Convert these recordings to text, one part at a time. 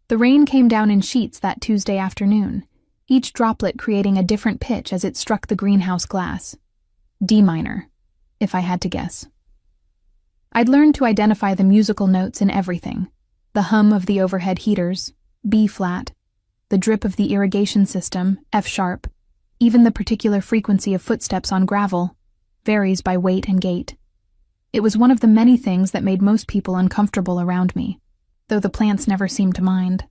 The rain came down in sheets that Tuesday afternoon, each droplet creating a different pitch as it struck the greenhouse glass. D minor, if I had to guess. I'd learned to identify the musical notes in everything: the hum of the overhead heaters, B flat, the drip of the irrigation system, F sharp, even the particular frequency of footsteps on gravel varies by weight and gait. It was one of the many things that made most people uncomfortable around me, though the plants never seemed to mind.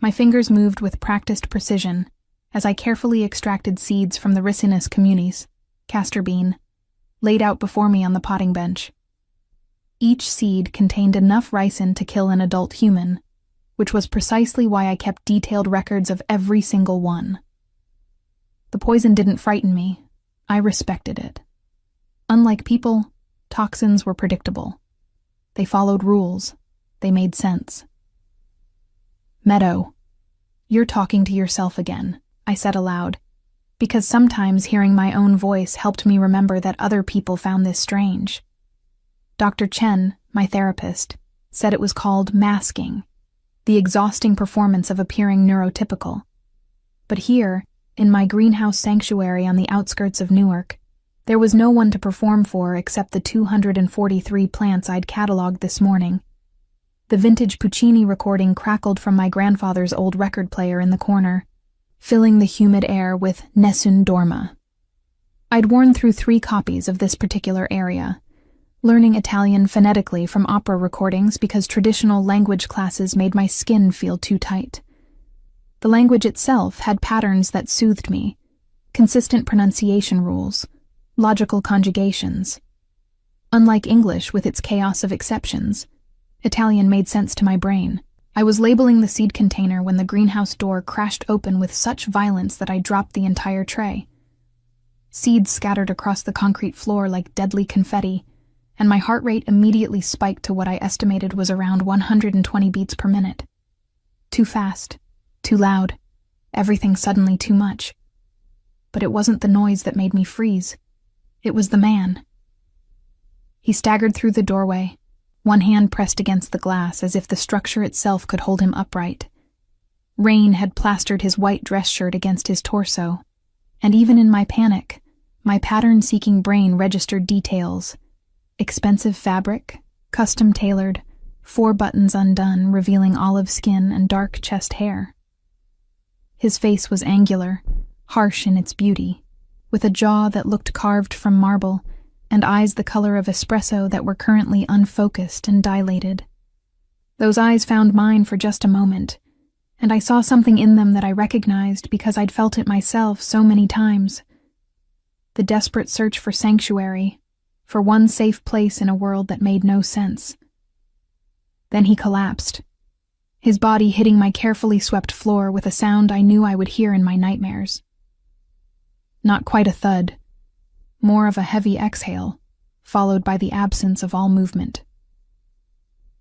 My fingers moved with practiced precision as I carefully extracted seeds from the Ricinus communis, castor bean, laid out before me on the potting bench. Each seed contained enough ricin to kill an adult human, which was precisely why I kept detailed records of every single one. The poison didn't frighten me. I respected it. Unlike people, toxins were predictable. They followed rules. They made sense. "Meadow, you're talking to yourself again," I said aloud, because sometimes hearing my own voice helped me remember that other people found this strange. Dr. Chen, my therapist, said it was called masking, the exhausting performance of appearing neurotypical. But here, in my greenhouse sanctuary on the outskirts of Newark, there was no one to perform for except the 243 plants I'd cataloged this morning. The vintage Puccini recording crackled from my grandfather's old record player in the corner, filling the humid air with Nessun Dorma. I'd worn through 3 copies of this particular area, learning Italian phonetically from opera recordings because traditional language classes made my skin feel too tight. The language itself had patterns that soothed me, consistent pronunciation rules, logical conjugations. Unlike English with its chaos of exceptions, Italian made sense to my brain. I was labeling the seed container when the greenhouse door crashed open with such violence that I dropped the entire tray. Seeds scattered across the concrete floor like deadly confetti, and my heart rate immediately spiked to what I estimated was around 120 beats per minute. Too fast, too loud, everything suddenly too much. But it wasn't the noise that made me freeze. It was the man. He staggered through the doorway, one hand pressed against the glass as if the structure itself could hold him upright. Rain had plastered his white dress shirt against his torso, and even in my panic, my pattern-seeking brain registered details: expensive fabric, custom-tailored, 4 buttons undone, revealing olive skin and dark chest hair. His face was angular, harsh in its beauty, with a jaw that looked carved from marble, and eyes the color of espresso that were currently unfocused and dilated. Those eyes found mine for just a moment, and I saw something in them that I recognized because I'd felt it myself so many times. The desperate search for sanctuary, for one safe place in a world that made no sense. Then he collapsed, his body hitting my carefully swept floor with a sound I knew I would hear in my nightmares. Not quite a thud, more of a heavy exhale, followed by the absence of all movement.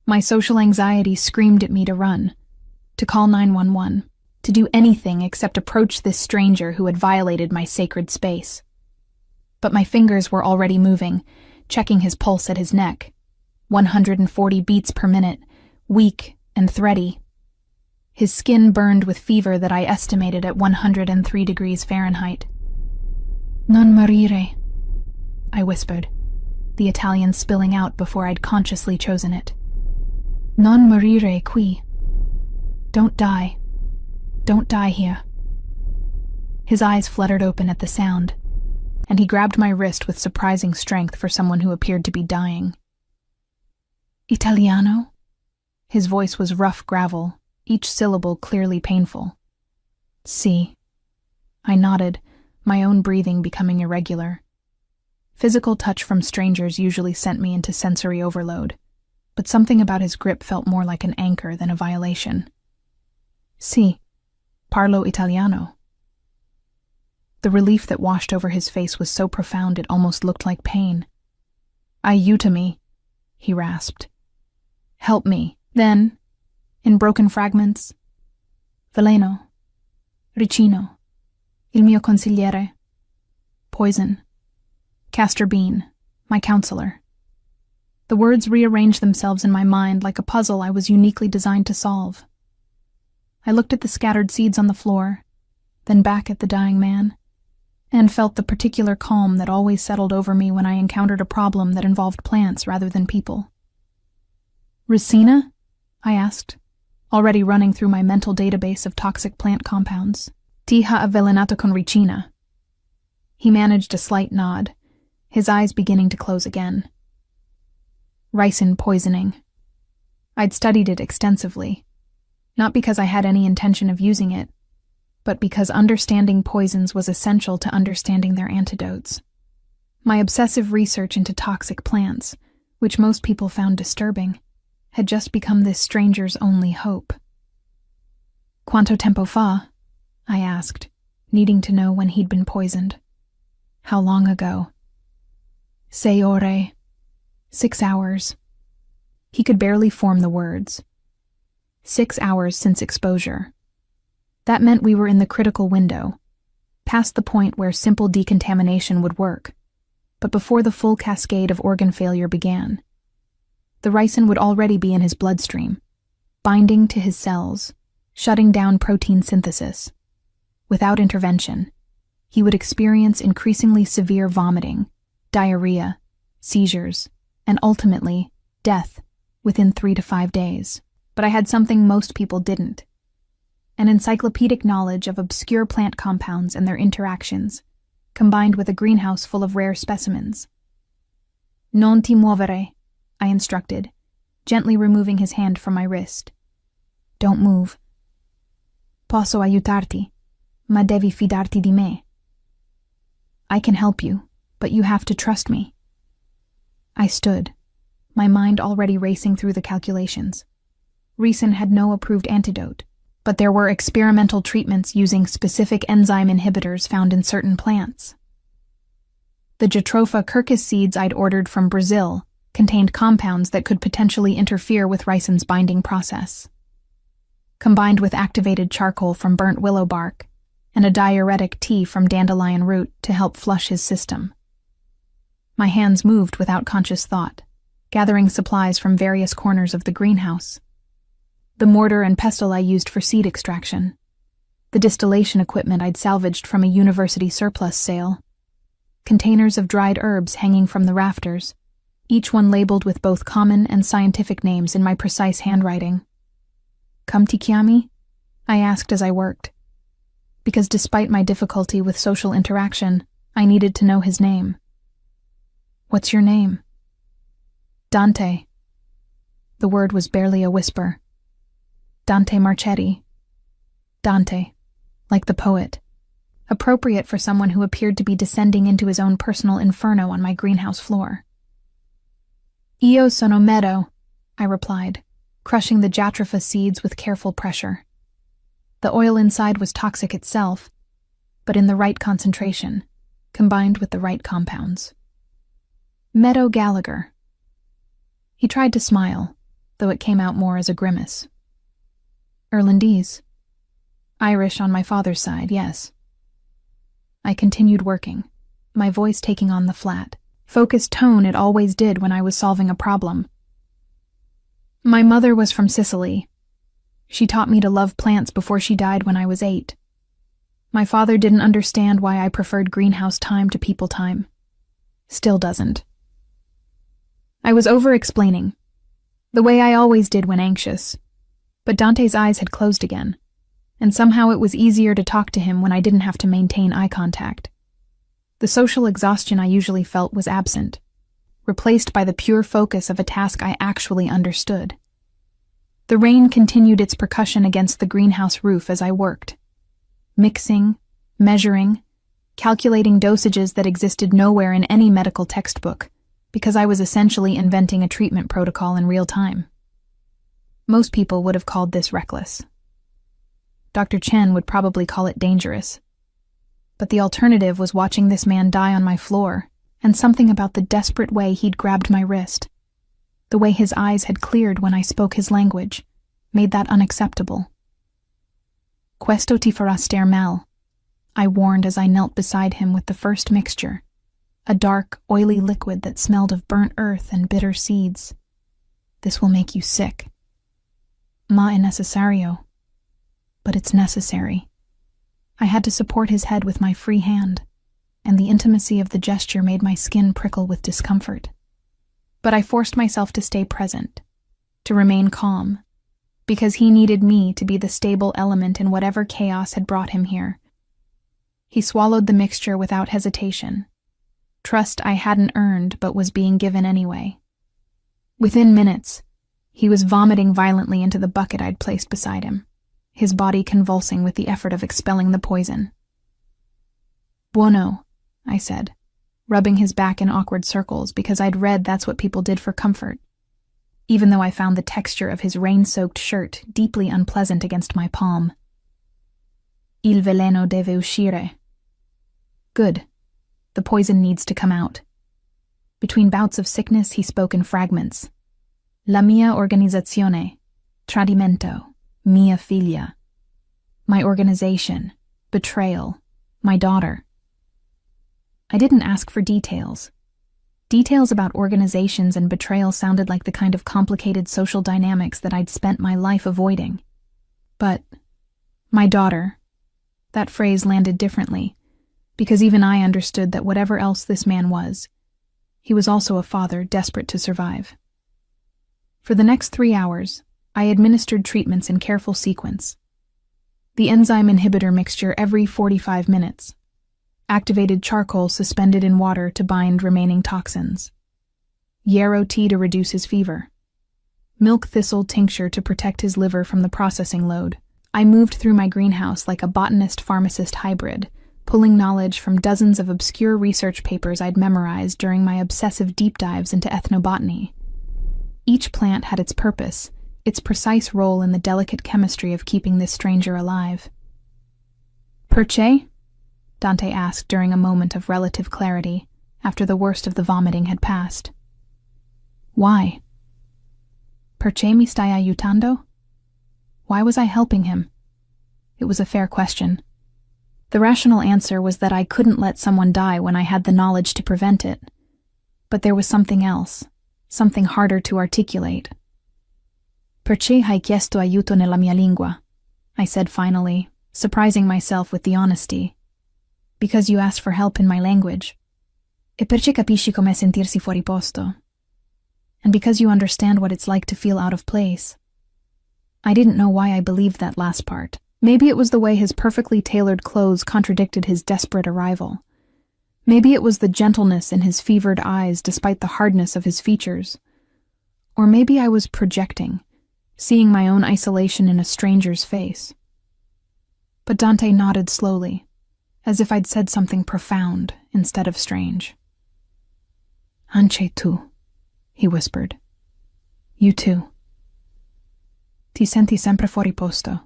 My social anxiety screamed at me to run, to call 911, to do anything except approach this stranger who had violated my sacred space. But my fingers were already moving, checking his pulse at his neck. 140 beats per minute, weak and thready. His skin burned with fever that I estimated at 103 degrees Fahrenheit. "Non morire," I whispered, the Italian spilling out before I'd consciously chosen it. "Non morire qui." Don't die. Don't die here. His eyes fluttered open at the sound, and he grabbed my wrist with surprising strength for someone who appeared to be dying. "Italiano?" His voice was rough gravel, each syllable clearly painful. "Si." I nodded, my own breathing becoming irregular. Physical touch from strangers usually sent me into sensory overload, but something about his grip felt more like an anchor than a violation. "Si, parlo italiano." The relief that washed over his face was so profound it almost looked like pain. "Aiutami," he rasped. "Help me." Then, in broken fragments, "Veleno, ricino, il mio consigliere." Poison. Castor bean, my counselor. The words rearranged themselves in my mind like a puzzle I was uniquely designed to solve. I looked at the scattered seeds on the floor, then back at the dying man, and felt the particular calm that always settled over me when I encountered a problem that involved plants rather than people. "Ricina?" I asked, already running through my mental database of toxic plant compounds. "Ti ha avvelenato con ricina." He managed a slight nod, his eyes beginning to close again. Ricin poisoning. I'd studied it extensively, not because I had any intention of using it, but because understanding poisons was essential to understanding their antidotes. My obsessive research into toxic plants, which most people found disturbing, had just become this stranger's only hope. "Quanto tempo fa?" I asked, needing to know when he'd been poisoned. "How long ago?" "6 ore." 6 hours. He could barely form the words. 6 hours since exposure. That meant we were in the critical window, past the point where simple decontamination would work, but before the full cascade of organ failure began. The ricin would already be in his bloodstream, binding to his cells, shutting down protein synthesis. Without intervention, he would experience increasingly severe vomiting, diarrhea, seizures, and ultimately, death within 3 to 5 days. But I had something most people didn't: an encyclopedic knowledge of obscure plant compounds and their interactions, combined with a greenhouse full of rare specimens. "Non ti muovere," I instructed, gently removing his hand from my wrist. "Don't move." "Posso aiutarti, ma devi fidarti di me." "I can help you, but you have to trust me." I stood, my mind already racing through the calculations. Ricin had no approved antidote, but there were experimental treatments using specific enzyme inhibitors found in certain plants. The Jatropha curcas seeds I'd ordered from Brazil contained compounds that could potentially interfere with ricin's binding process. Combined with activated charcoal from burnt willow bark and a diuretic tea from dandelion root to help flush his system. My hands moved without conscious thought, gathering supplies from various corners of the greenhouse. The mortar and pestle I used for seed extraction. The distillation equipment I'd salvaged from a university surplus sale. Containers of dried herbs hanging from the rafters, each one labeled with both common and scientific names in my precise handwriting. "Come ti chiami?" I asked as I worked, because despite my difficulty with social interaction, I needed to know his name. "What's your name?" "Dante." The word was barely a whisper. "Dante Marchetti." Dante, like the poet, appropriate for someone who appeared to be descending into his own personal inferno on my greenhouse floor. "Io sono Meadow," I replied, crushing the Jatropha seeds with careful pressure. The oil inside was toxic itself, but in the right concentration, combined with the right compounds. "Meadow Gallagher." He tried to smile, though it came out more as a grimace. "Irlandese. Irish on my father's side, yes." I continued working, my voice taking on the flat, focused tone it always did when I was solving a problem. "My mother was from Sicily. She taught me to love plants before she died when I was 8. My father didn't understand why I preferred greenhouse time to people time. Still doesn't." I was over-explaining, the way I always did when anxious, but Dante's eyes had closed again, and somehow it was easier to talk to him when I didn't have to maintain eye contact. The social exhaustion I usually felt was absent, replaced by the pure focus of a task I actually understood. The rain continued its percussion against the greenhouse roof as I worked, mixing, measuring, calculating dosages that existed nowhere in any medical textbook, because I was essentially inventing a treatment protocol in real time. Most people would have called this reckless. Dr. Chen would probably call it dangerous. But the alternative was watching this man die on my floor, and something about the desperate way he'd grabbed my wrist, the way his eyes had cleared when I spoke his language, made that unacceptable. "Questo ti farà star mal," I warned as I knelt beside him with the first mixture, a dark, oily liquid that smelled of burnt earth and bitter seeds. "This will make you sick." "Ma è necessario." but it's necessary. I had to support his head with my free hand, and the intimacy of the gesture made my skin prickle with discomfort. But I forced myself to stay present, to remain calm, because he needed me to be the stable element in whatever chaos had brought him here. He swallowed the mixture without hesitation. Trust I hadn't earned but was being given anyway. Within minutes, he was vomiting violently into the bucket I'd placed beside him, his body convulsing with the effort of expelling the poison. "Buono," I said, rubbing his back in awkward circles because I'd read that's what people did for comfort, even though I found the texture of his rain-soaked shirt deeply unpleasant against my palm. "Il veleno deve uscire." Good. The poison needs to come out. Between bouts of sickness, he spoke in fragments. La mia organizzazione, tradimento, mia figlia. My organization, betrayal, my daughter. I didn't ask for details. Details about organizations and betrayal sounded like the kind of complicated social dynamics that I'd spent my life avoiding. But my daughter, that phrase landed differently, because even I understood that whatever else this man was, he was also a father desperate to survive. For the next 3 hours, I administered treatments in careful sequence. The enzyme inhibitor mixture every 45 minutes. Activated charcoal suspended in water to bind remaining toxins. Yarrow tea to reduce his fever. Milk thistle tincture to protect his liver from the processing load. I moved through my greenhouse like a botanist-pharmacist hybrid, pulling knowledge from dozens of obscure research papers I'd memorized during my obsessive deep dives into ethnobotany. Each plant had its purpose, its precise role in the delicate chemistry of keeping this stranger alive. "Perché?" Dante asked during a moment of relative clarity, after the worst of the vomiting had passed. "Why?" "Perché mi stai aiutando?" Why was I helping him? It was a fair question. The rational answer was that I couldn't let someone die when I had the knowledge to prevent it. But there was something else, something harder to articulate. "Perché hai chiesto aiuto nella mia lingua?" I said finally, surprising myself with the honesty. "Because you asked for help in my language. E perché capisci come sentirsi fuori posto. And because you understand what it's like to feel out of place." I didn't know why I believed that last part. Maybe it was the way his perfectly tailored clothes contradicted his desperate arrival. Maybe it was the gentleness in his fevered eyes despite the hardness of his features. Or maybe I was projecting, seeing my own isolation in a stranger's face. But Dante nodded slowly, as if I'd said something profound instead of strange. "Anche tu," he whispered. "You too. Ti senti sempre fuori posto.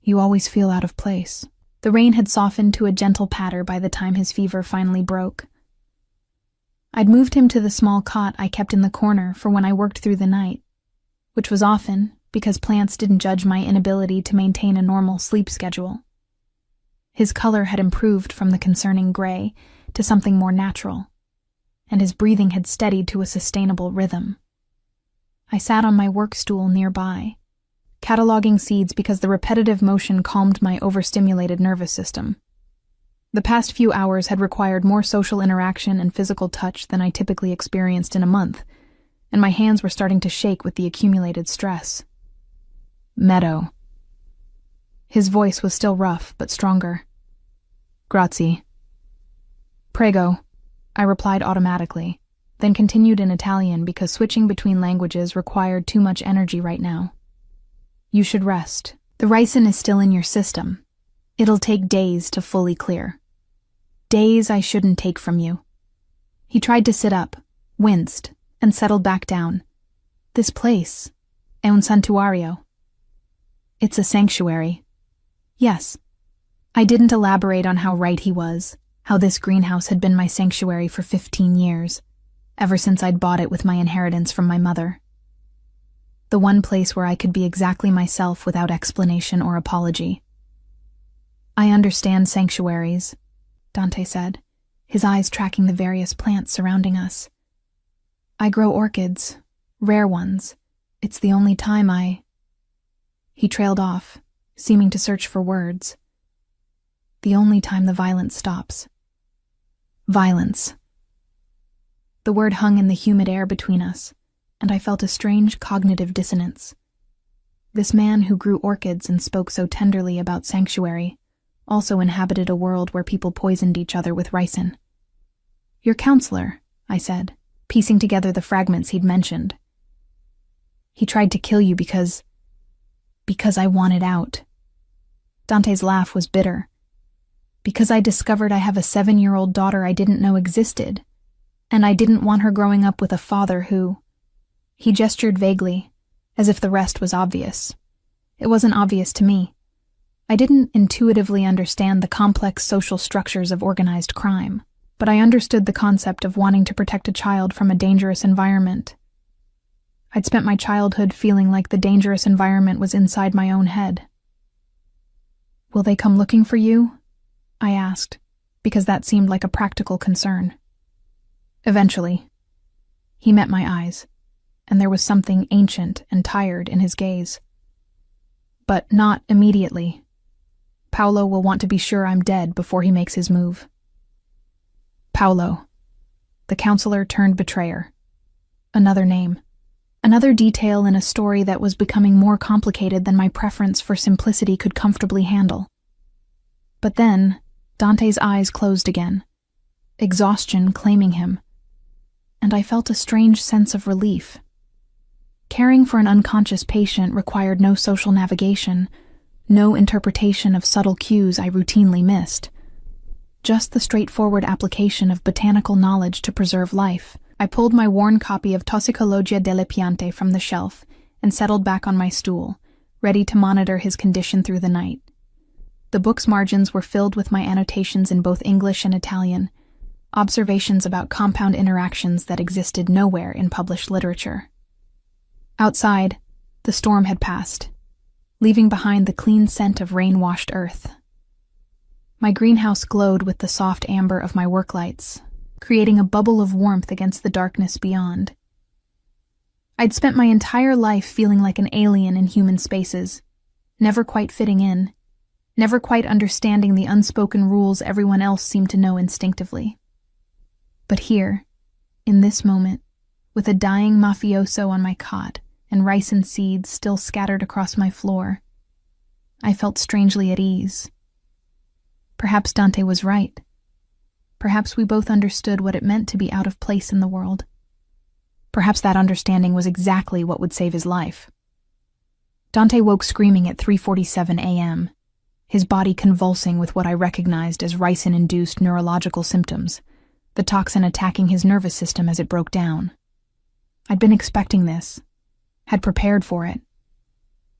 You always feel out of place." The rain had softened to a gentle patter by the time his fever finally broke. I'd moved him to the small cot I kept in the corner for when I worked through the night, which was often because plants didn't judge my inability to maintain a normal sleep schedule. His color had improved from the concerning gray to something more natural, and his breathing had steadied to a sustainable rhythm. I sat on my work stool nearby, cataloging seeds because the repetitive motion calmed my overstimulated nervous system. The past few hours had required more social interaction and physical touch than I typically experienced in a month, and my hands were starting to shake with the accumulated stress. "Meadow." His voice was still rough, but stronger. "Grazie." "Prego," I replied automatically, then continued in Italian because switching between languages required too much energy right now. "You should rest. The ricin is still in your system. It'll take days to fully clear. Days I shouldn't take from you." He tried to sit up, winced, and settled back down. "This place, è un santuario." "It's a sanctuary." "Yes." I didn't elaborate on how right he was, how this greenhouse had been my sanctuary for 15 years, ever since I'd bought it with my inheritance from my mother. The one place where I could be exactly myself without explanation or apology. "I understand sanctuaries," Dante said, his eyes tracking the various plants surrounding us. "I grow orchids, rare ones. It's the only time I—" He trailed off, seeming to search for words. The only time the violence stops. Violence. The word hung in the humid air between us, and I felt a strange cognitive dissonance. This man who grew orchids and spoke so tenderly about sanctuary also inhabited a world where people poisoned each other with ricin. "Your counselor," I said, piecing together the fragments he'd mentioned. "He tried to kill you because I wanted out." Dante's laugh was bitter. "Because I discovered I have a 7-year-old daughter I didn't know existed, and I didn't want her growing up with a father who—" He gestured vaguely, as if the rest was obvious. It wasn't obvious to me. I didn't intuitively understand the complex social structures of organized crime, but I understood the concept of wanting to protect a child from a dangerous environment. I'd spent my childhood feeling like the dangerous environment was inside my own head. "Will they come looking for you?" I asked, because that seemed like a practical concern. "Eventually." He met my eyes, and there was something ancient and tired in his gaze. "But not immediately. Paolo will want to be sure I'm dead before he makes his move." Paolo. The counselor turned betrayer. Another name. Another detail in a story that was becoming more complicated than my preference for simplicity could comfortably handle. But then, Dante's eyes closed again, exhaustion claiming him, and I felt a strange sense of relief. Caring for an unconscious patient required no social navigation, no interpretation of subtle cues I routinely missed. Just the straightforward application of botanical knowledge to preserve life. I pulled my worn copy of Toxicologia delle Piante from the shelf and settled back on my stool, ready to monitor his condition through the night. The book's margins were filled with my annotations in both English and Italian, observations about compound interactions that existed nowhere in published literature. Outside, the storm had passed, leaving behind the clean scent of rain-washed earth. My greenhouse glowed with the soft amber of my work lights, creating a bubble of warmth against the darkness beyond. I'd spent my entire life feeling like an alien in human spaces, never quite fitting in, never quite understanding the unspoken rules everyone else seemed to know instinctively. But here, in this moment, with a dying mafioso on my cot and ricin seeds still scattered across my floor, I felt strangely at ease. Perhaps Dante was right. Perhaps we both understood what it meant to be out of place in the world. Perhaps that understanding was exactly what would save his life. Dante woke screaming at 3:47 a.m., his body convulsing with what I recognized as ricin-induced neurological symptoms, the toxin attacking his nervous system as it broke down. I'd been expecting this, had prepared for it,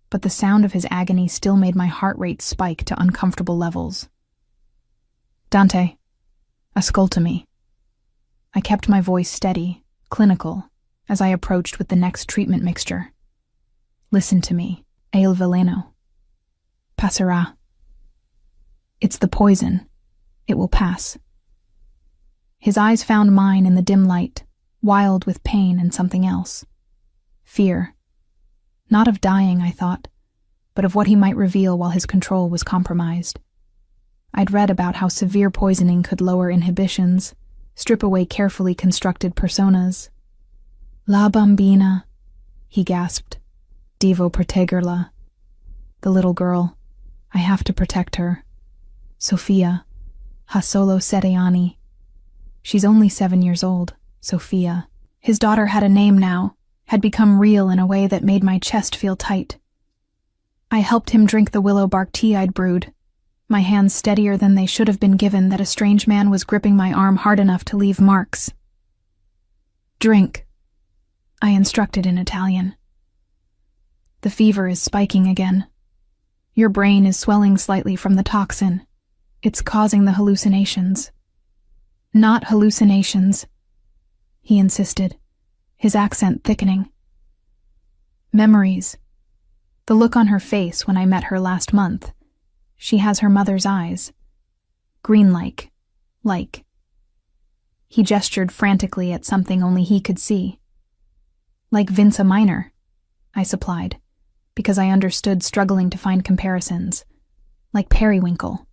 but the sound of his agony still made my heart rate spike to uncomfortable levels. "Dante, ascolta me." I kept my voice steady, clinical, as I approached with the next treatment mixture. "Listen to me, è il veleno. Passerà. It's the poison. It will pass." His eyes found mine in the dim light, wild with pain and something else. Fear. Not of dying, I thought, but of what he might reveal while his control was compromised. I'd read about how severe poisoning could lower inhibitions, strip away carefully constructed personas. "La bambina," he gasped. "Devo proteggerla." The little girl. I have to protect her. Sofia. Ha solo 7 anni. She's only 7 years old, Sofia. His daughter had a name now, had become real in a way that made my chest feel tight. I helped him drink the willow bark tea I'd brewed, my hands steadier than they should have been given that a strange man was gripping my arm hard enough to leave marks. "Drink," I instructed in Italian. "The fever is spiking again. Your brain is swelling slightly from the toxin. It's causing the hallucinations." "Not hallucinations," he insisted, his accent thickening. "Memories. The look on her face when I met her last month. She has her mother's eyes. Green-like. Like." He gestured frantically at something only he could see. "Like Vince Minor," I supplied, because I understood, struggling to find comparisons. Like periwinkle.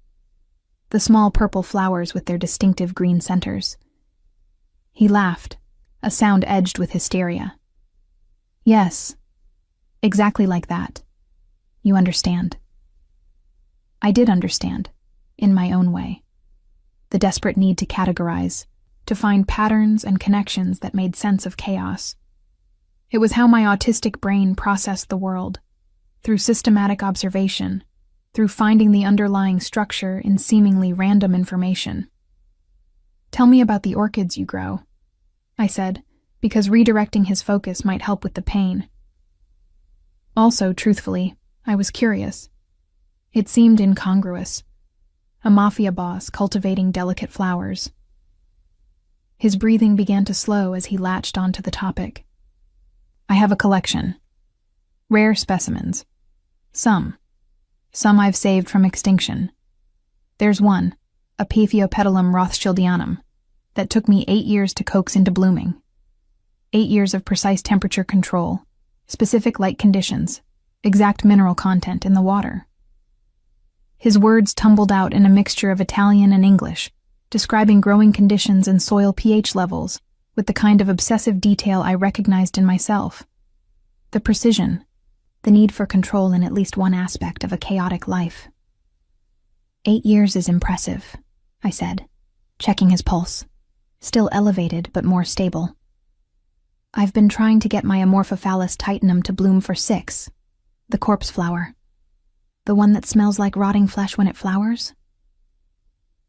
The small purple flowers with their distinctive green centers. He laughed, a sound edged with hysteria. Yes, exactly like that. You understand. I did understand, in my own way. The desperate need to categorize, to find patterns and connections that made sense of chaos. It was how my autistic brain processed the world, through systematic observation, through finding the underlying structure in seemingly random information. Tell me about the orchids you grow, I said, because redirecting his focus might help with the pain. Also, truthfully, I was curious. It seemed incongruous. A mafia boss cultivating delicate flowers. His breathing began to slow as he latched onto the topic. I have a collection. Rare specimens. Some I've saved from extinction. There's one, a Paphiopedilum rothschildianum, that took me 8 years to coax into blooming. 8 years of precise temperature control, specific light conditions, exact mineral content in the water. His words tumbled out in a mixture of Italian and English, describing growing conditions and soil pH levels with the kind of obsessive detail I recognized in myself. The precision, the need for control in at least one aspect of a chaotic life. 8 years is impressive, I said, checking his pulse, still elevated but more stable. I've been trying to get my Amorphophallus titanum to bloom for 6, the corpse flower. The one that smells like rotting flesh when it flowers?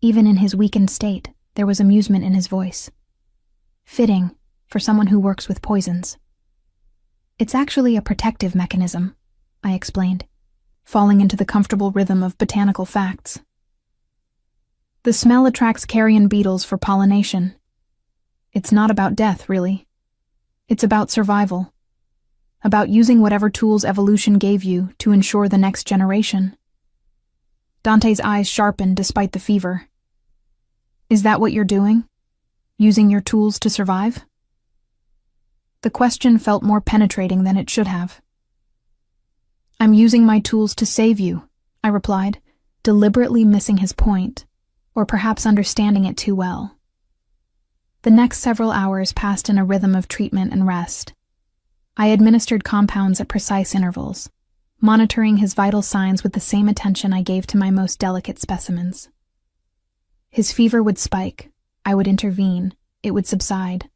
Even in his weakened state, there was amusement in his voice. Fitting for someone who works with poisons. It's actually a protective mechanism, I explained, falling into the comfortable rhythm of botanical facts. The smell attracts carrion beetles for pollination. It's not about death, really. It's about survival. About using whatever tools evolution gave you to ensure the next generation. Dante's eyes sharpened despite the fever. Is that what you're doing? Using your tools to survive? The question felt more penetrating than it should have. I'm using my tools to save you, I replied, deliberately missing his point, or perhaps understanding it too well. The next several hours passed in a rhythm of treatment and rest. I administered compounds at precise intervals, monitoring his vital signs with the same attention I gave to my most delicate specimens. His fever would spike, I would intervene, it would subside.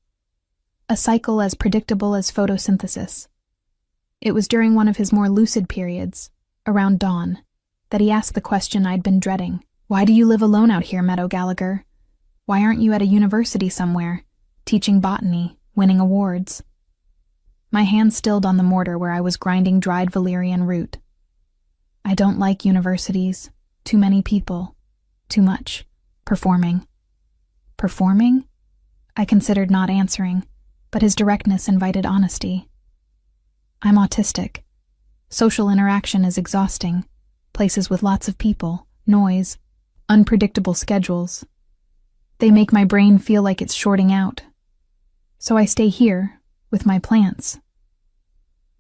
A cycle as predictable as photosynthesis. It was during one of his more lucid periods, around dawn, that he asked the question I'd been dreading. Why do you live alone out here, Meadow Gallagher? Why aren't you at a university somewhere, teaching botany, winning awards? My hand stilled on the mortar where I was grinding dried valerian root. I don't like universities. Too many people. Too much. Performing. Performing? I considered not answering, but his directness invited honesty. I'm autistic. Social interaction is exhausting. Places with lots of people, noise, unpredictable schedules. They make my brain feel like it's shorting out. So I stay here, with my plants.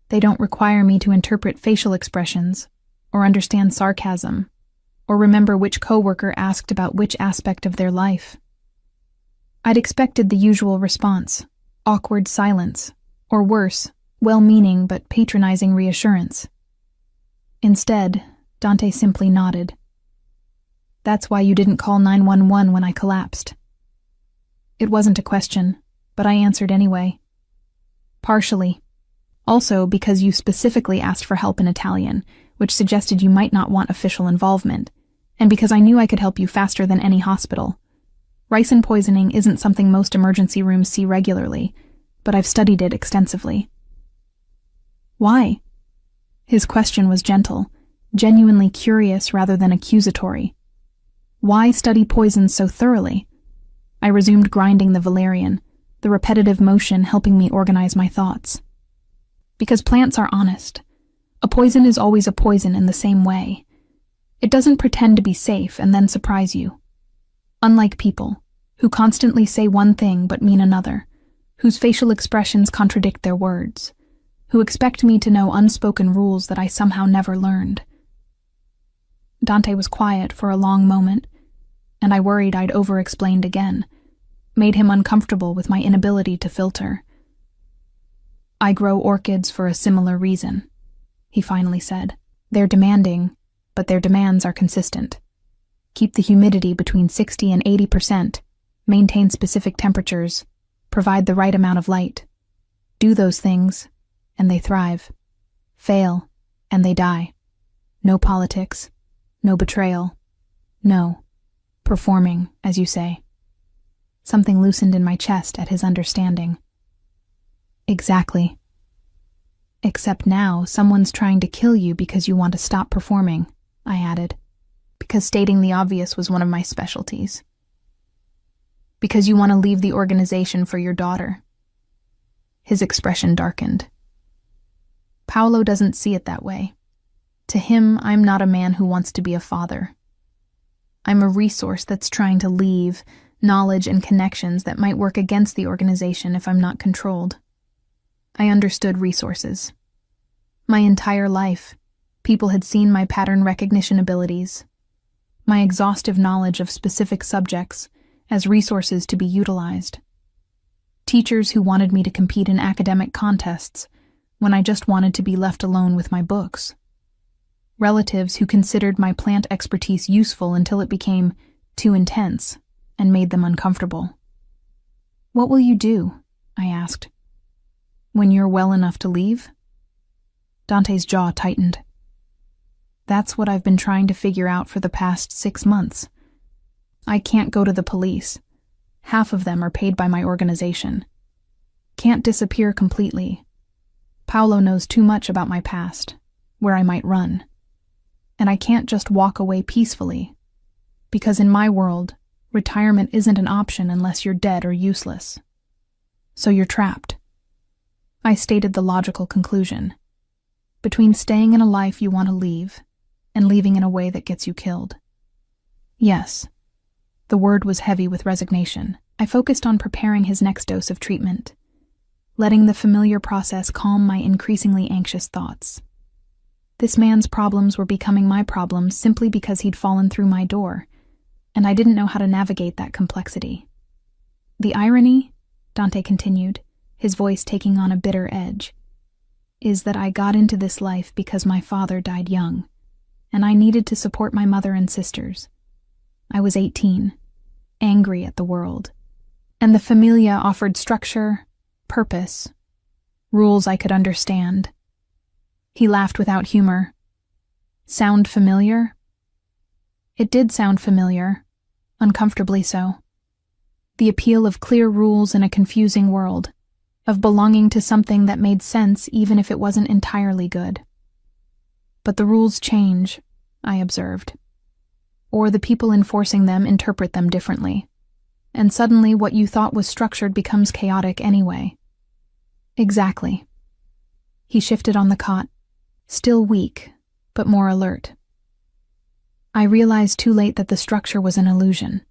They don't require me to interpret facial expressions, or understand sarcasm, or remember which coworker asked about which aspect of their life. I'd expected the usual response, awkward silence, or worse, well-meaning but patronizing reassurance. Instead, Dante simply nodded. That's why you didn't call 911 when I collapsed. It wasn't a question, but I answered anyway. Partially. Also because you specifically asked for help in Italian, which suggested you might not want official involvement, and because I knew I could help you faster than any hospital. Ricin poisoning isn't something most emergency rooms see regularly, but I've studied it extensively. Why? His question was gentle, genuinely curious rather than accusatory. Why study poisons so thoroughly? I resumed grinding the valerian, the repetitive motion helping me organize my thoughts. Because plants are honest. A poison is always a poison in the same way. It doesn't pretend to be safe and then surprise you. Unlike people, who constantly say one thing but mean another, whose facial expressions contradict their words. who expect me to know unspoken rules that I somehow never learned. Dante was quiet for a long moment, and I worried I'd over-explained again, made him uncomfortable with my inability to filter. "I grow orchids for a similar reason," he finally said. "They're demanding, but their demands are consistent. Keep the humidity between 60 and 80%, maintain specific temperatures, provide the right amount of light. Do those things, and they thrive. Fail, and they die. No politics, no betrayal. No, performing, as you say." Something loosened in my chest at his understanding. "Exactly. Except now, someone's trying to kill you because you want to stop performing," I added, because stating the obvious was one of my specialties. "Because you want to leave the organization for your daughter." His expression darkened. "Paolo doesn't see it that way. To him, I'm not a man who wants to be a father. I'm a resource that's trying to leave knowledge and connections that might work against the organization if I'm not controlled." I understood resources. My entire life, people had seen my pattern recognition abilities, my exhaustive knowledge of specific subjects, as resources to be utilized. Teachers who wanted me to compete in academic contests when I just wanted to be left alone with my books. Relatives who considered my plant expertise useful until it became too intense and made them uncomfortable. "What will you do?" I asked. "When you're well enough to leave?" Dante's jaw tightened. "That's what I've been trying to figure out for the past 6 months. I can't go to the police. Half of them are paid by my organization. Can't disappear completely. Paolo knows too much about my past, where I might run. And I can't just walk away peacefully, because in my world, retirement isn't an option unless you're dead or useless. So you're trapped." I stated the logical conclusion. Between staying in a life you want to leave and leaving in a way that gets you killed. Yes. The word was heavy with resignation. I focused on preparing his next dose of treatment, letting the familiar process calm my increasingly anxious thoughts. This man's problems were becoming my problems simply because he'd fallen through my door, and I didn't know how to navigate that complexity. "The irony," Dante continued, his voice taking on a bitter edge, "is that I got into this life because my father died young, and I needed to support my mother and sisters. I was 18, angry at the world, and the familia offered structure, purpose, rules I could understand." He laughed without humor. "Sound familiar?" It did sound familiar, uncomfortably so. The appeal of clear rules in a confusing world, of belonging to something that made sense even if it wasn't entirely good. "But the rules change," I observed. "Or the people enforcing them interpret them differently, and suddenly what you thought was structured becomes chaotic anyway." "Exactly." He shifted on the cot, still weak, but more alert. "I realized too late that the structure was an illusion,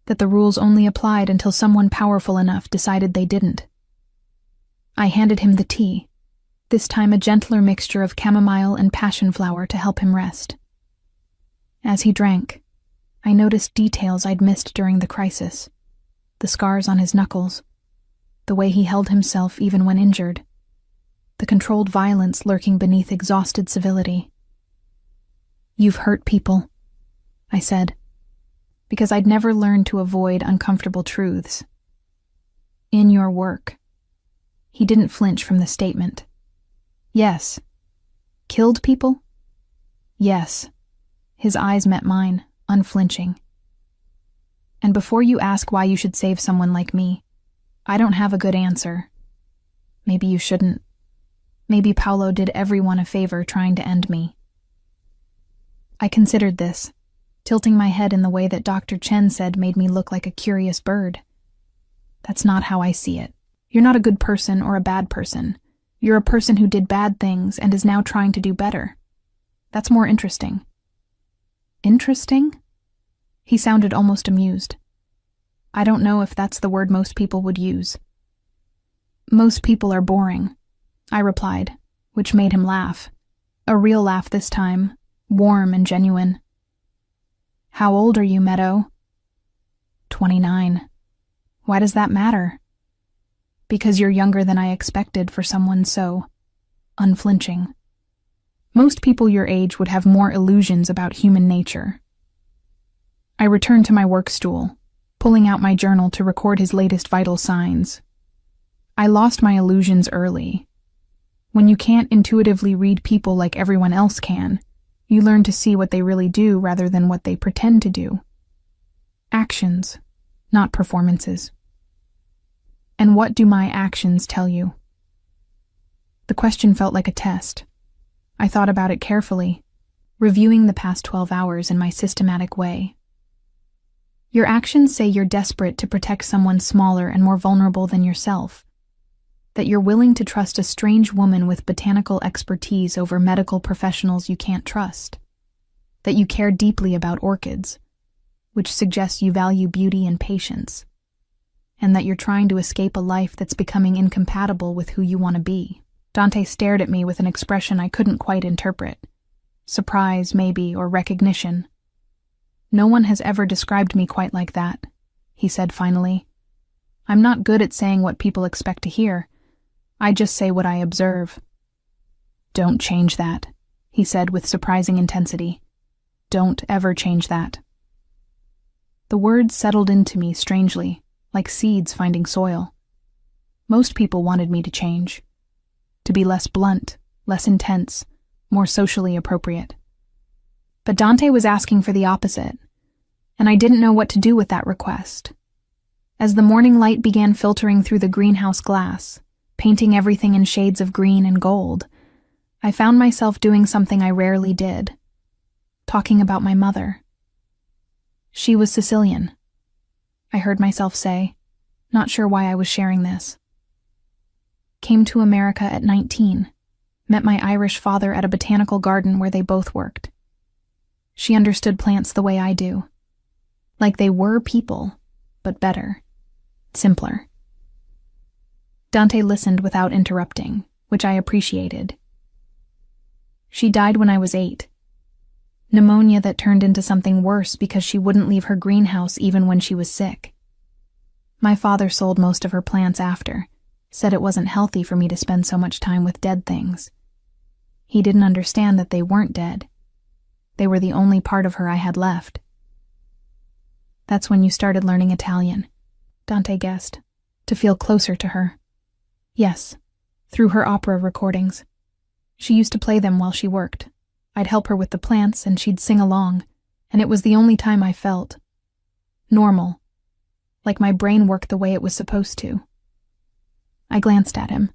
that the rules only applied until someone powerful enough decided they didn't." I handed him the tea, this time a gentler mixture of chamomile and passion flower to help him rest. As he drank, I noticed details I'd missed during the crisis, the scars on his knuckles, the way he held himself even when injured, the controlled violence lurking beneath exhausted civility. "You've hurt people," I said, because I'd never learned to avoid uncomfortable truths. "In your work." He didn't flinch from the statement. "Yes." "Killed people?" "Yes." His eyes met mine, unflinching. "And before you ask why you should save someone like me, I don't have a good answer. Maybe you shouldn't. Maybe Paolo did everyone a favor trying to end me." I considered this, tilting my head in the way that Dr. Chen said made me look like a curious bird. "That's not how I see it. You're not a good person or a bad person. You're a person who did bad things and is now trying to do better. That's more interesting." "Interesting?" He sounded almost amused. "I don't know if that's the word most people would use." "Most people are boring. I replied, which made him laugh. A real laugh this time, warm and genuine. How old are you, Meadow? 29. Why does that matter? Because you're younger than I expected for someone so unflinching. Most people your age would have more illusions about human nature. I returned to my work stool, pulling out my journal to record his latest vital signs. I lost my illusions early. When you can't intuitively read people like everyone else can, you learn to see what they really do rather than what they pretend to do. Actions, not performances. And what do my actions tell you? The question felt like a test. I thought about it carefully, reviewing the past 12 hours in my systematic way. Your actions say you're desperate to protect someone smaller and more vulnerable than yourself, that you're willing to trust a strange woman with botanical expertise over medical professionals you can't trust, that you care deeply about orchids, which suggests you value beauty and patience, and that you're trying to escape a life that's becoming incompatible with who you want to be. Dante stared at me with an expression I couldn't quite interpret. Surprise, maybe, or recognition. No one has ever described me quite like that, he said finally. I'm not good at saying what people expect to hear. I just say what I observe. Don't change that, he said with surprising intensity. Don't ever change that. The words settled into me strangely, like seeds finding soil. Most people wanted me to change, to be less blunt, less intense, more socially appropriate. But Dante was asking for the opposite, and I didn't know what to do with that request. As the morning light began filtering through the greenhouse glass, painting everything in shades of green and gold, I found myself doing something I rarely did, talking about my mother. She was Sicilian, I heard myself say, not sure why I was sharing this. Came to America at 19, met my Irish father at a botanical garden where they both worked. She understood plants the way I do. Like they were people, but better, simpler. Dante listened without interrupting, which I appreciated. She died when I was 8. Pneumonia that turned into something worse because she wouldn't leave her greenhouse even when she was sick. My father sold most of her plants after, said it wasn't healthy for me to spend so much time with dead things. He didn't understand that they weren't dead. They were the only part of her I had left. That's when you started learning Italian, Dante guessed, to feel closer to her. Yes, through her opera recordings. She used to play them while she worked. I'd help her with the plants and she'd sing along, and it was the only time I felt normal, like my brain worked the way it was supposed to. I glanced at him,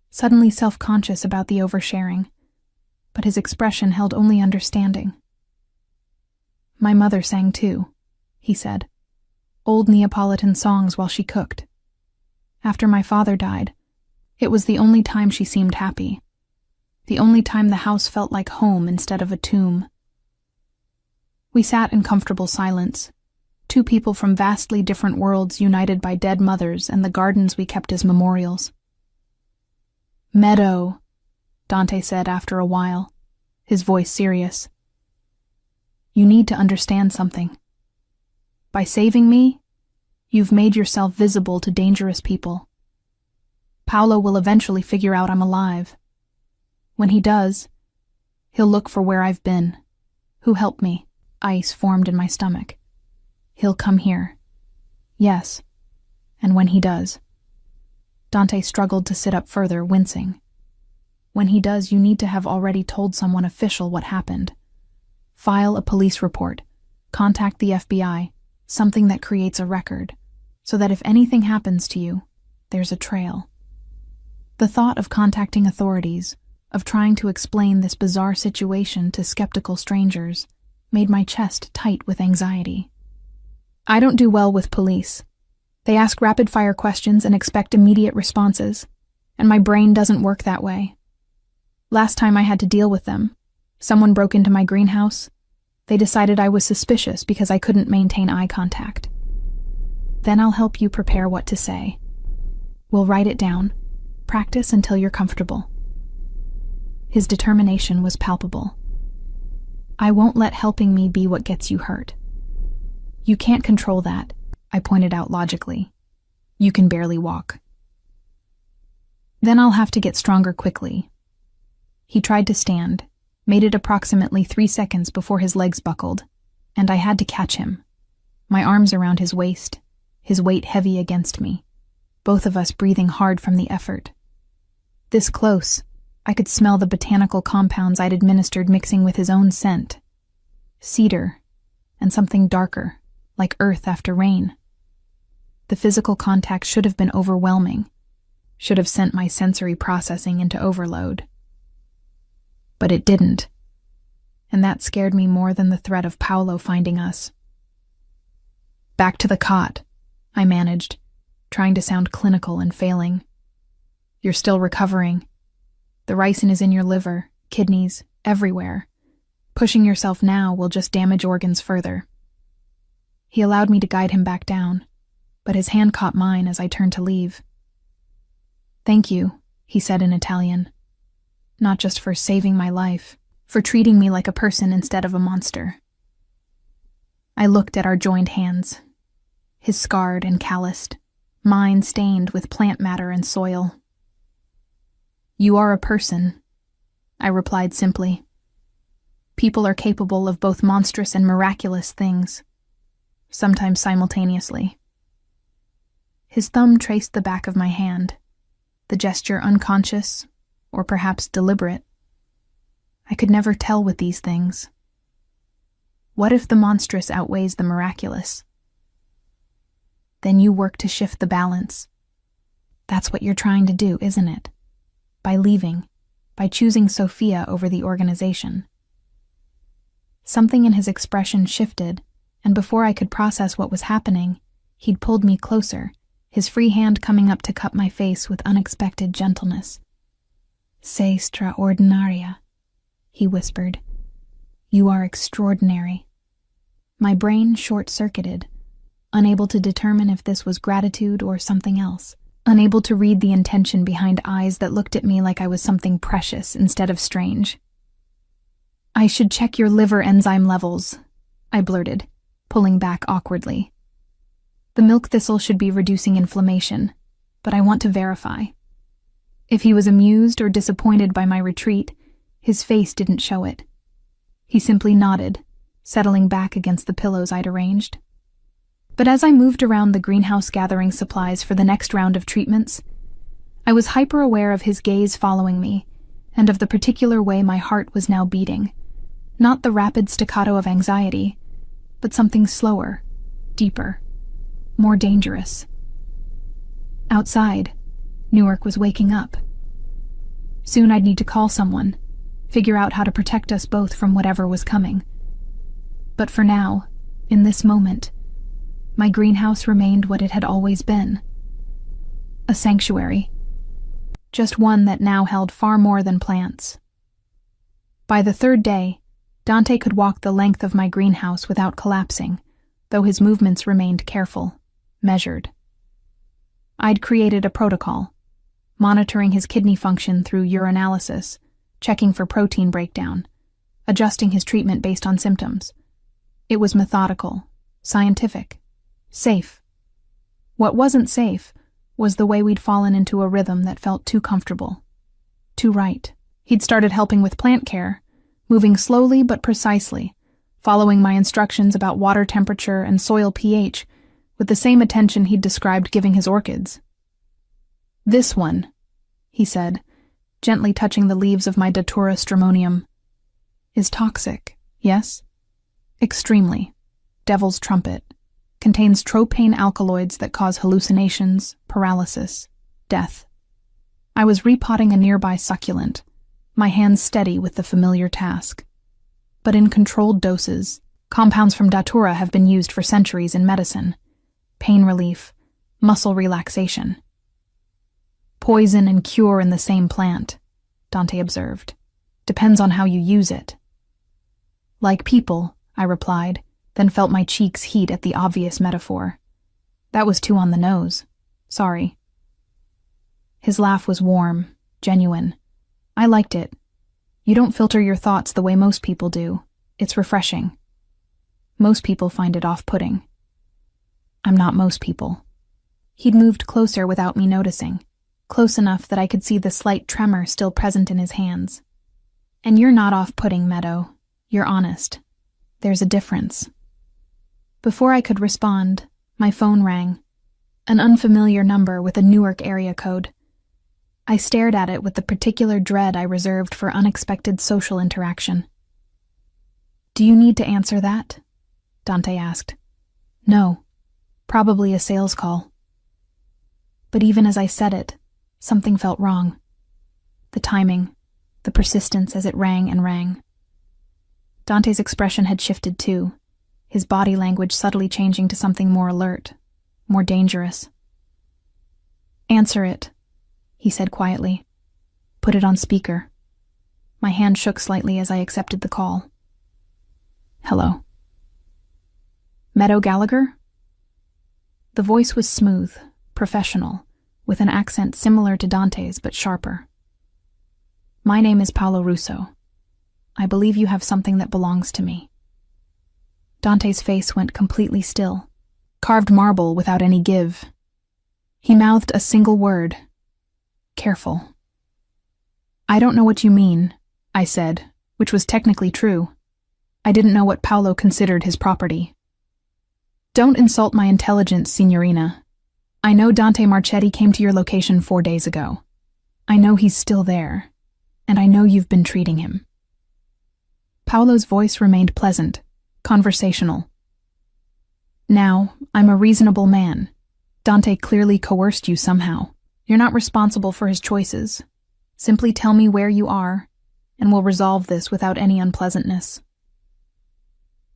suddenly self-conscious about the oversharing, but his expression held only understanding. My mother sang too, he said, old Neapolitan songs while she cooked. After my father died, it was the only time she seemed happy. The only time the house felt like home instead of a tomb. We sat in comfortable silence, two people from vastly different worlds united by dead mothers and the gardens we kept as memorials. Meadow, Dante said after a while, his voice serious. You need to understand something. By saving me, you've made yourself visible to dangerous people. Paolo will eventually figure out I'm alive. When he does, he'll look for where I've been, who helped me. Ice formed in my stomach. He'll come here. Yes, and when he does. Dante struggled to sit up further, wincing. When he does, you need to have already told someone official what happened. File a police report. Contact the FBI, something that creates a record, so that if anything happens to you, there's a trail. The thought of contacting authorities, of trying to explain this bizarre situation to skeptical strangers, made my chest tight with anxiety. I don't do well with police. They ask rapid-fire questions and expect immediate responses, and my brain doesn't work that way. Last time I had to deal with them, someone broke into my greenhouse. They decided I was suspicious because I couldn't maintain eye contact. Then I'll help you prepare what to say. We'll write it down, Practice until you're comfortable." His determination was palpable. "I won't let helping me be what gets you hurt." "You can't control that," I pointed out logically. "You can barely walk." "Then I'll have to get stronger quickly." He tried to stand, made it approximately 3 seconds before his legs buckled, and I had to catch him, my arms around his waist, his weight heavy against me, both of us breathing hard from the effort. This close, I could smell the botanical compounds I'd administered mixing with his own scent. Cedar, and something darker, like earth after rain. The physical contact should have been overwhelming, should have sent my sensory processing into overload. But it didn't, and that scared me more than the threat of Paolo finding us. "Back to the cot," I managed, trying to sound clinical and failing. "You're still recovering. The ricin is in your liver, kidneys, everywhere. Pushing yourself now will just damage organs further." He allowed me to guide him back down, but his hand caught mine as I turned to leave. "Thank you," he said in Italian. "Not just for saving my life, for treating me like a person instead of a monster." I looked at our joined hands, his scarred and calloused, mine stained with plant matter and soil. "You are a person," I replied simply. "People are capable of both monstrous and miraculous things, sometimes simultaneously." His thumb traced the back of my hand, the gesture unconscious, or perhaps deliberate. I could never tell with these things. What if the monstrous outweighs the miraculous? Then you work to shift the balance. That's what you're trying to do, isn't it? By leaving, by choosing Sophia over the organization. Something in his expression shifted, and before I could process what was happening, he'd pulled me closer, his free hand coming up to cup my face with unexpected gentleness. "Sei straordinaria," he whispered. "You are extraordinary." My brain short-circuited, unable to determine if this was gratitude or something else, unable to read the intention behind eyes that looked at me like I was something precious instead of strange. "I should check your liver enzyme levels," I blurted, pulling back awkwardly. "The milk thistle should be reducing inflammation, but I want to verify." If he was amused or disappointed by my retreat, his face didn't show it. He simply nodded, settling back against the pillows I'd arranged. But as I moved around the greenhouse gathering supplies for the next round of treatments, I was hyper-aware of his gaze following me, and of the particular way my heart was now beating. Not the rapid staccato of anxiety, but something slower, deeper, more dangerous. Outside, Newark was waking up. Soon I'd need to call someone, figure out how to protect us both from whatever was coming. But for now, in this moment, my greenhouse remained what it had always been. A sanctuary. Just one that now held far more than plants. By the third day, Dante could walk the length of my greenhouse without collapsing, though his movements remained careful, measured. I'd created a protocol, monitoring his kidney function through urinalysis, checking for protein breakdown, adjusting his treatment based on symptoms. It was methodical, scientific, safe. What wasn't safe was the way we'd fallen into a rhythm that felt too comfortable, too right. He'd started helping with plant care, moving slowly but precisely, following my instructions about water temperature and soil pH with the same attention he'd described giving his orchids. "This one," he said, gently touching the leaves of my Datura stramonium, "is toxic, yes? Extremely. Devil's trumpet. Contains tropane alkaloids that cause hallucinations, paralysis, death." I was repotting a nearby succulent, my hands steady with the familiar task. But in controlled doses, compounds from Datura have been used for centuries in medicine. Pain relief, muscle relaxation. "Poison and cure in the same plant," Dante observed. "Depends on how you use it." "Like people," I replied, then felt my cheeks heat at the obvious metaphor. That was too on the nose. Sorry. His laugh was warm, genuine. I liked it. You don't filter your thoughts the way most people do. It's refreshing. Most people find it off-putting. I'm not most people. He'd moved closer without me noticing, close enough that I could see the slight tremor still present in his hands. And you're not off-putting, Meadow. You're honest. There's a difference. Before I could respond, my phone rang. An unfamiliar number with a Newark area code. I stared at it with the particular dread I reserved for unexpected social interaction. Do you need to answer that? Dante asked. No. Probably a sales call. But even as I said it, something felt wrong. The timing, the persistence as it rang and rang. Dante's expression had shifted too, his body language subtly changing to something more alert, more dangerous. Answer it, he said quietly. Put it on speaker. My hand shook slightly as I accepted the call. Hello. Meadow Gallagher? The voice was smooth, professional, with an accent similar to Dante's but sharper. My name is Paolo Russo. I believe you have something that belongs to me. Dante's face went completely still, carved marble without any give. He mouthed a single word. Careful. I don't know what you mean, I said, which was technically true. I didn't know what Paolo considered his property. Don't insult my intelligence, Signorina. I know Dante Marchetti came to your location 4 days ago. I know he's still there, and I know you've been treating him. Paolo's voice remained pleasant, conversational. Now, I'm a reasonable man. Dante clearly coerced you somehow. You're not responsible for his choices. Simply tell me where you are, and we'll resolve this without any unpleasantness.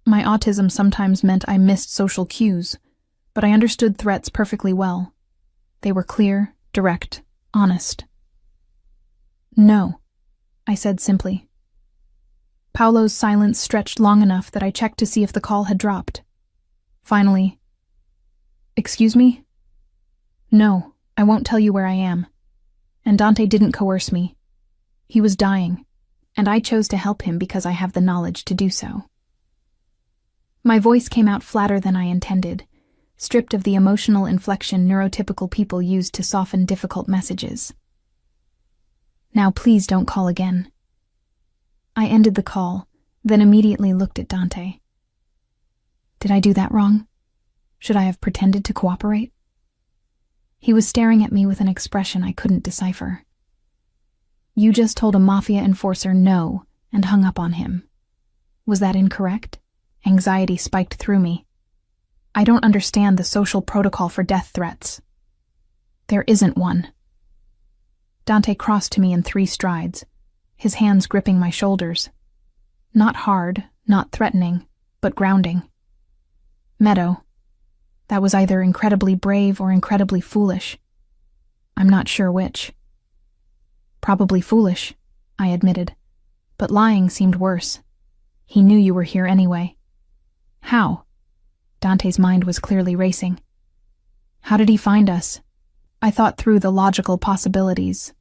My autism sometimes meant I missed social cues, but I understood threats perfectly well. They were clear, direct, honest. No, I said simply. Paolo's silence stretched long enough that I checked to see if the call had dropped. Finally, excuse me? No, I won't tell you where I am. And Dante didn't coerce me. He was dying, and I chose to help him because I have the knowledge to do so. My voice came out flatter than I intended, stripped of the emotional inflection neurotypical people use to soften difficult messages. Now please don't call again. I ended the call, then immediately looked at Dante. Did I do that wrong? Should I have pretended to cooperate? He was staring at me with an expression I couldn't decipher. You just told a Mafia enforcer no and hung up on him. Was that incorrect? Anxiety spiked through me. I don't understand the social protocol for death threats. There isn't one. Dante crossed to me in 3 strides, his hands gripping my shoulders. Not hard, not threatening, but grounding. Meadow. That was either incredibly brave or incredibly foolish. I'm not sure which. Probably foolish, I admitted, but lying seemed worse. He knew you were here anyway. How? Dante's mind was clearly racing. How did he find us? I thought through the logical possibilities.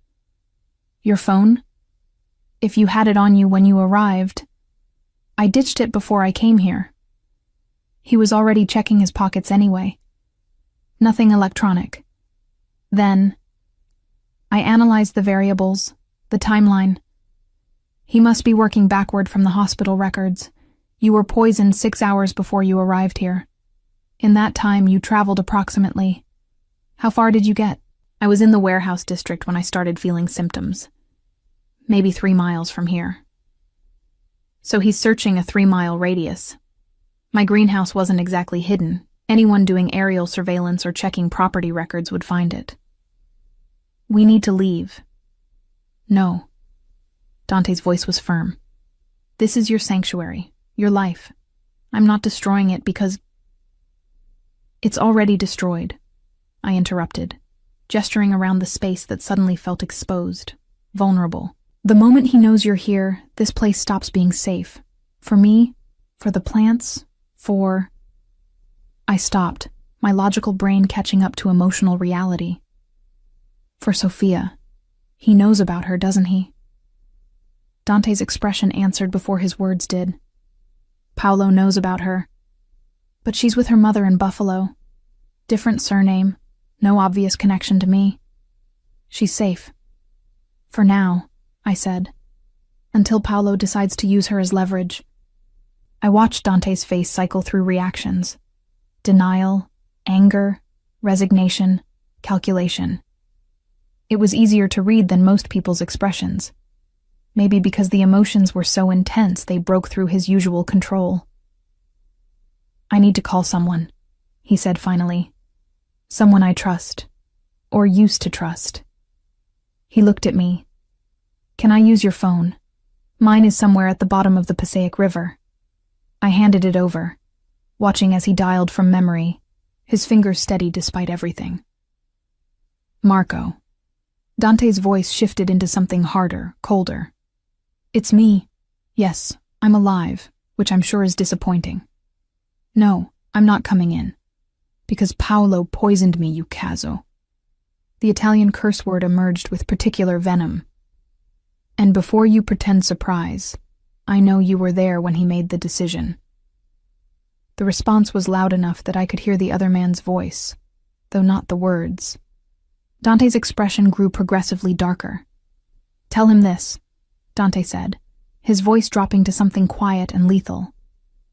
Your phone? If you had it on you when you arrived. I ditched it before I came here. He was already checking his pockets anyway. Nothing electronic. Then, I analyzed the variables, the timeline. He must be working backward from the hospital records. You were poisoned 6 hours before you arrived here. In that time, you traveled approximately. How far did you get? I was in the warehouse district when I started feeling symptoms. Maybe 3 miles from here. So he's searching a 3-mile radius. My greenhouse wasn't exactly hidden. Anyone doing aerial surveillance or checking property records would find it. We need to leave. No. Dante's voice was firm. This is your sanctuary, your life. I'm not destroying it because... It's already destroyed, I interrupted, gesturing around the space that suddenly felt exposed, vulnerable. The moment he knows you're here, this place stops being safe. For me, for the plants, for... I stopped, my logical brain catching up to emotional reality. For Sophia. He knows about her, doesn't he? Dante's expression answered before his words did. Paolo knows about her. But she's with her mother in Buffalo. Different surname, no obvious connection to me. She's safe. For now, I said. Until Paolo decides to use her as leverage. I watched Dante's face cycle through reactions. Denial, anger, resignation, calculation. It was easier to read than most people's expressions. Maybe because the emotions were so intense they broke through his usual control. I need to call someone, he said finally. Someone I trust, or used to trust. He looked at me. Can I use your phone? Mine is somewhere at the bottom of the Passaic River. I handed it over, watching as he dialed from memory, his fingers steady despite everything. Marco. Dante's voice shifted into something harder, colder. It's me. Yes, I'm alive, which I'm sure is disappointing. No, I'm not coming in. Because Paolo poisoned me, you cazzo. The Italian curse word emerged with particular venom. And before you pretend surprise, I know you were there when he made the decision. The response was loud enough that I could hear the other man's voice, though not the words. Dante's expression grew progressively darker. Tell him this, Dante said, his voice dropping to something quiet and lethal.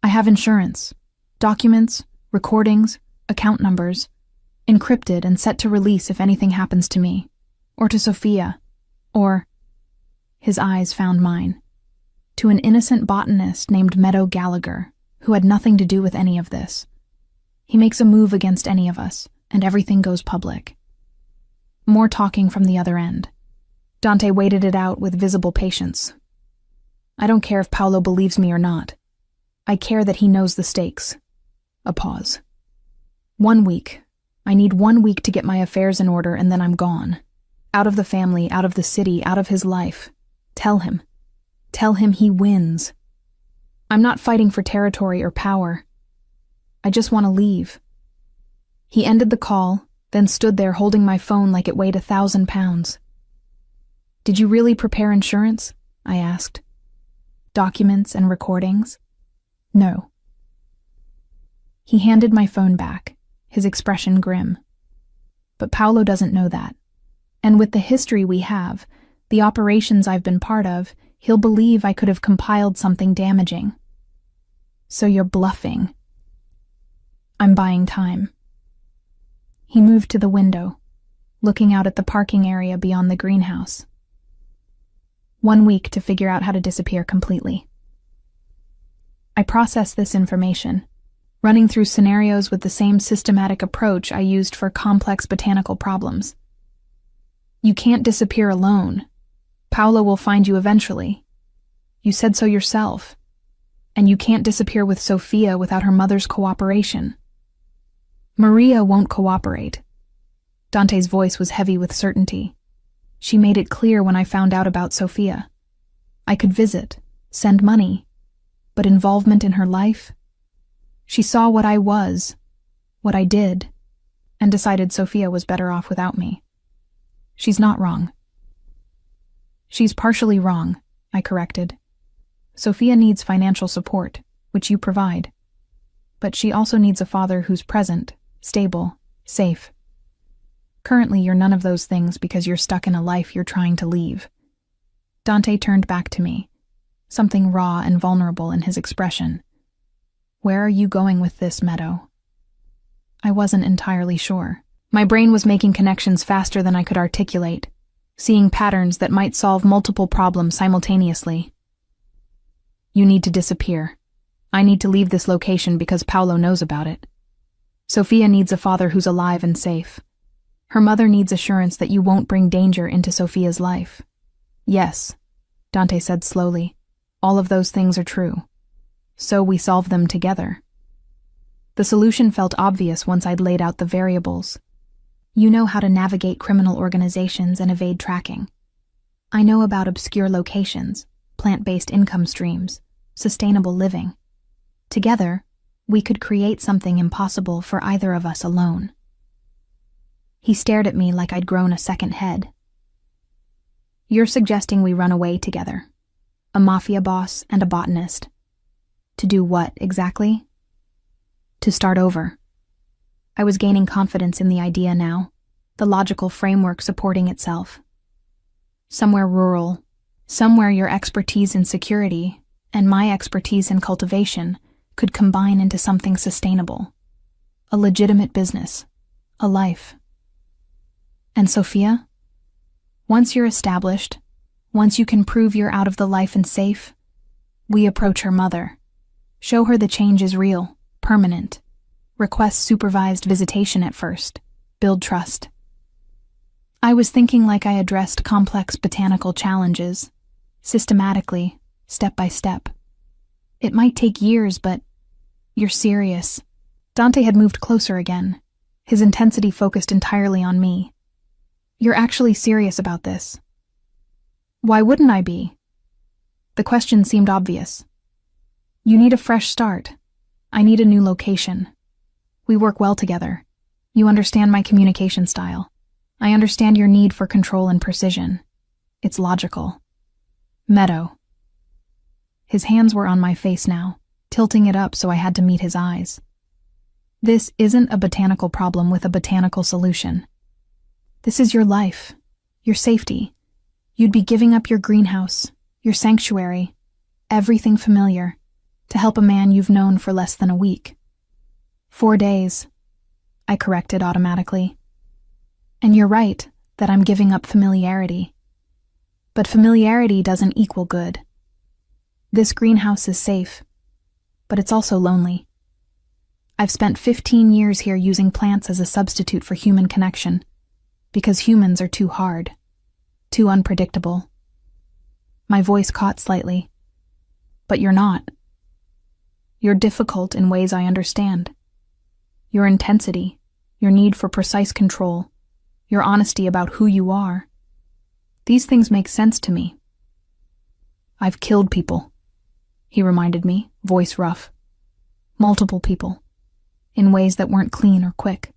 I have insurance, documents, recordings, account numbers, encrypted and set to release if anything happens to me, or to Sophia, or... His eyes found mine. To an innocent botanist named Meadow Gallagher, who had nothing to do with any of this. He makes a move against any of us, and everything goes public. More talking from the other end. Dante waited it out with visible patience. I don't care if Paolo believes me or not. I care that he knows the stakes. A pause. 1 week. I need 1 week to get my affairs in order and then I'm gone. Out of the family, out of the city, out of his life. Tell him. Tell him he wins. I'm not fighting for territory or power. I just want to leave. He ended the call, then stood there holding my phone like it weighed 1,000 pounds. Did you really prepare insurance? I asked. Documents and recordings? No. He handed my phone back, his expression grim. But Paolo doesn't know that. And with the history we have, the operations I've been part of, he'll believe I could have compiled something damaging. So you're bluffing. I'm buying time. He moved to the window, looking out at the parking area beyond the greenhouse. 1 week to figure out how to disappear completely. I processed this information, running through scenarios with the same systematic approach I used for complex botanical problems. You can't disappear alone. Paolo will find you eventually. You said so yourself. And you can't disappear with Sophia without her mother's cooperation. Maria won't cooperate. Dante's voice was heavy with certainty. She made it clear when I found out about Sophia. I could visit, send money, but involvement in her life? She saw what I was, what I did, and decided Sophia was better off without me. She's not wrong. She's partially wrong, I corrected. Sophia needs financial support, which you provide. But she also needs a father who's present, stable, safe. Currently, you're none of those things because you're stuck in a life you're trying to leave. Dante turned back to me, something raw and vulnerable in his expression. Where are you going with this, Meadow? I wasn't entirely sure. My brain was making connections faster than I could articulate, seeing patterns that might solve multiple problems simultaneously. You need to disappear. I need to leave this location because Paolo knows about it. Sophia needs a father who's alive and safe. Her mother needs assurance that you won't bring danger into Sophia's life. Yes, Dante said slowly, all of those things are true. So we solve them together. The solution felt obvious once I'd laid out the variables. You know how to navigate criminal organizations and evade tracking. I know about obscure locations, plant-based income streams, sustainable living. Together, we could create something impossible for either of us alone. He stared at me like I'd grown a second head. You're suggesting we run away together. A mafia boss and a botanist. To do what, exactly? To start over. I was gaining confidence in the idea now, the logical framework supporting itself. Somewhere rural, somewhere your expertise in security and my expertise in cultivation could combine into something sustainable. A legitimate business. A life. And Sophia? Once you're established, once you can prove you're out of the life and safe, we approach her mother. Show her the change is real, permanent. Request supervised visitation at first. Build trust. I was thinking like I addressed complex botanical challenges, systematically, step by step. It might take years, but you're serious. Dante had moved closer again, his intensity focused entirely on me. You're actually serious about this. Why wouldn't I be? The question seemed obvious. You need a fresh start. I need a new location. We work well together. You understand my communication style. I understand your need for control and precision. It's logical. Meadow. His hands were on my face now, tilting it up so I had to meet his eyes. This isn't a botanical problem with a botanical solution. This is your life, your safety. You'd be giving up your greenhouse, your sanctuary, everything familiar, to help a man you've known for less than a week. 4 days, I corrected automatically. And you're right that I'm giving up familiarity. But familiarity doesn't equal good. This greenhouse is safe, but it's also lonely. I've spent 15 years here using plants as a substitute for human connection, because humans are too hard, too unpredictable. My voice caught slightly. But you're not. You're difficult in ways I understand. Your intensity, your need for precise control, your honesty about who you are. These things make sense to me. I've killed people, he reminded me, voice rough. Multiple people, in ways that weren't clean or quick.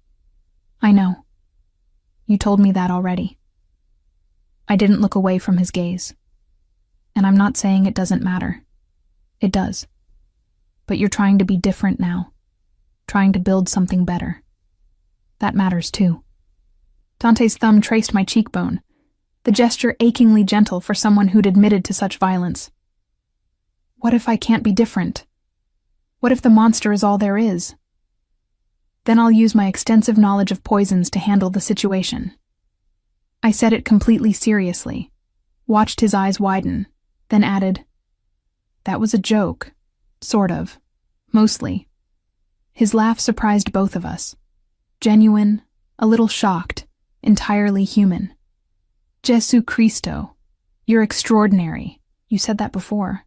I know. You told me that already. I didn't look away from his gaze. And I'm not saying it doesn't matter. It does. But you're trying to be different now. Trying to build something better. That matters too. Dante's thumb traced my cheekbone, the gesture achingly gentle for someone who'd admitted to such violence. What if I can't be different? What if the monster is all there is? Then I'll use my extensive knowledge of poisons to handle the situation. I said it completely seriously, watched his eyes widen, then added, That was a joke. Sort of. Mostly. His laugh surprised both of us. Genuine, a little shocked, entirely human. Jesu Cristo. You're extraordinary. You said that before.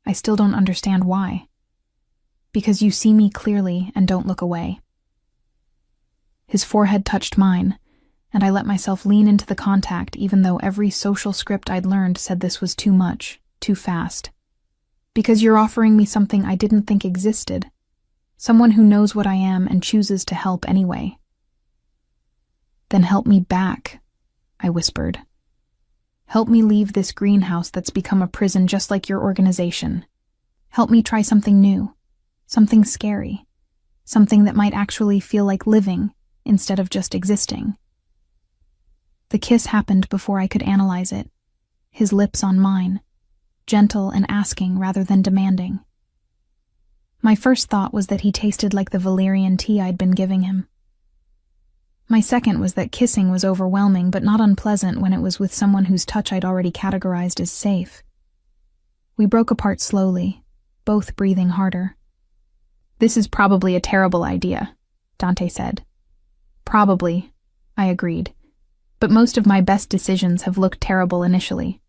I still don't understand why. Because you see me clearly and don't look away. His forehead touched mine, and I let myself lean into the contact even though every social script I'd learned said this was too much, too fast. Because you're offering me something I didn't think existed. Someone who knows what I am and chooses to help anyway. Then help me back, I whispered. Help me leave this greenhouse that's become a prison just like your organization. Help me try something new, something scary, something that might actually feel like living instead of just existing. The kiss happened before I could analyze it, his lips on mine, gentle and asking rather than demanding. My first thought was that he tasted like the valerian tea I'd been giving him. My second was that kissing was overwhelming but not unpleasant when it was with someone whose touch I'd already categorized as safe. We broke apart slowly, both breathing harder. This is probably a terrible idea, Dante said. Probably, I agreed. But most of my best decisions have looked terrible initially.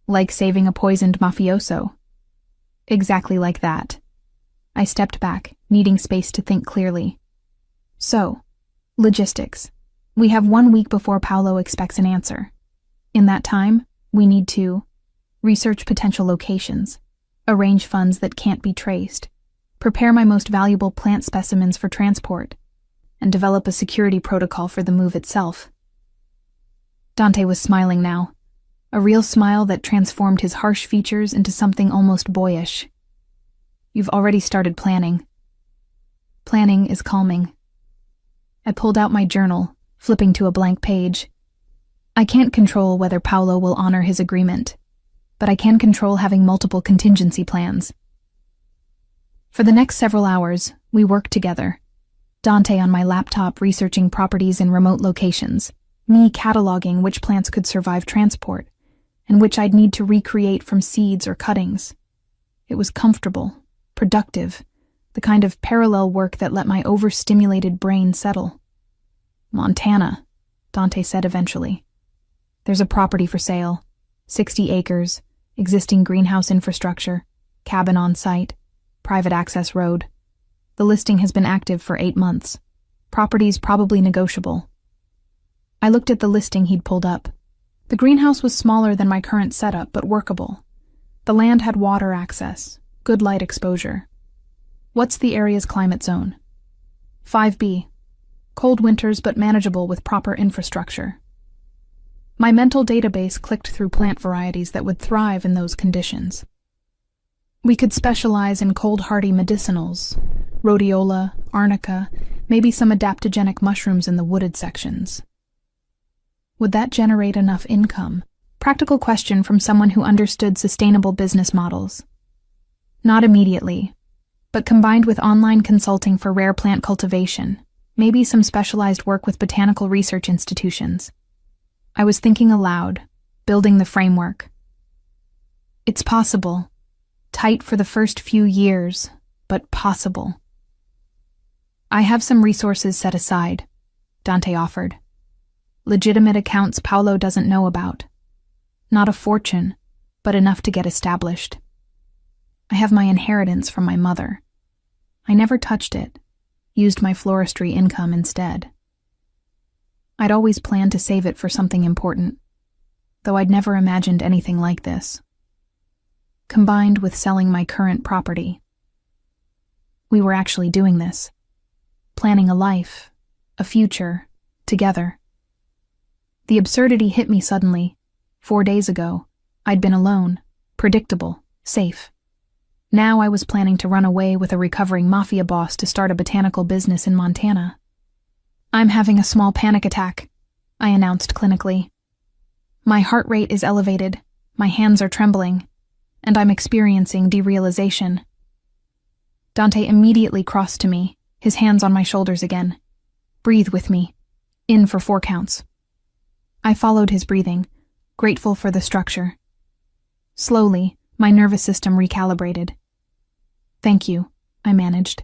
Like saving a poisoned mafioso. Exactly like that. I stepped back, needing space to think clearly. So, logistics. We have 1 week before Paolo expects an answer. In that time, we need to research potential locations, arrange funds that can't be traced, prepare my most valuable plant specimens for transport, and develop a security protocol for the move itself. Dante was smiling now, a real smile that transformed his harsh features into something almost boyish. You've already started planning. Planning is calming. I pulled out my journal, flipping to a blank page. I can't control whether Paolo will honor his agreement, but I can control having multiple contingency plans. For the next several hours, we worked together. Dante on my laptop researching properties in remote locations, me cataloging which plants could survive transport, and which I'd need to recreate from seeds or cuttings. It was comfortable, productive, the kind of parallel work that let my overstimulated brain settle. Montana, Dante said eventually. There's a property for sale, 60 acres, existing greenhouse infrastructure, cabin on site, private access road. The listing has been active for 8 months. Property's probably negotiable. I looked at the listing he'd pulled up. The greenhouse was smaller than my current setup, but workable. The land had water access, good light exposure. What's the area's climate zone? 5B. Cold winters, but manageable with proper infrastructure. My mental database clicked through plant varieties that would thrive in those conditions. We could specialize in cold-hardy medicinals, rhodiola, arnica, maybe some adaptogenic mushrooms in the wooded sections. Would that generate enough income? Practical question from someone who understood sustainable business models. Not immediately, but combined with online consulting for rare plant cultivation, maybe some specialized work with botanical research institutions. I was thinking aloud, building the framework. It's possible. Tight for the first few years, but possible. I have some resources set aside, Dante offered. Legitimate accounts Paolo doesn't know about. Not a fortune, but enough to get established. I have my inheritance from my mother. I never touched it, used my floristry income instead. I'd always planned to save it for something important, though I'd never imagined anything like this. Combined with selling my current property. We were actually doing this, planning a life, a future, together. The absurdity hit me suddenly. 4 days ago, I'd been alone, predictable, safe. Now I was planning to run away with a recovering Mafia boss to start a botanical business in Montana. I'm having a small panic attack, I announced clinically. My heart rate is elevated, my hands are trembling, and I'm experiencing derealization. Dante immediately crossed to me, his hands on my shoulders again. Breathe with me. In for 4 counts. I followed his breathing, grateful for the structure. Slowly, my nervous system recalibrated. Thank you, I managed.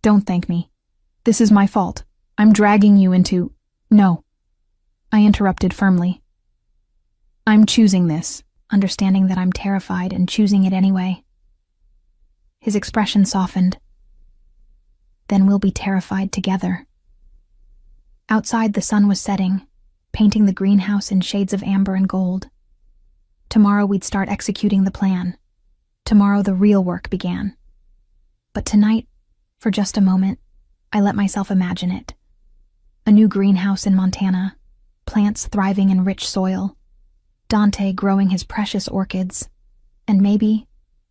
Don't thank me. This is my fault. I'm dragging you into... No. I interrupted firmly. I'm choosing this, understanding that I'm terrified and choosing it anyway. His expression softened. Then we'll be terrified together. Outside the sun was setting, painting the greenhouse in shades of amber and gold. Tomorrow we'd start executing the plan. Tomorrow the real work began. But tonight, for just a moment, I let myself imagine it. A new greenhouse in Montana, plants thriving in rich soil, Dante growing his precious orchids, and maybe,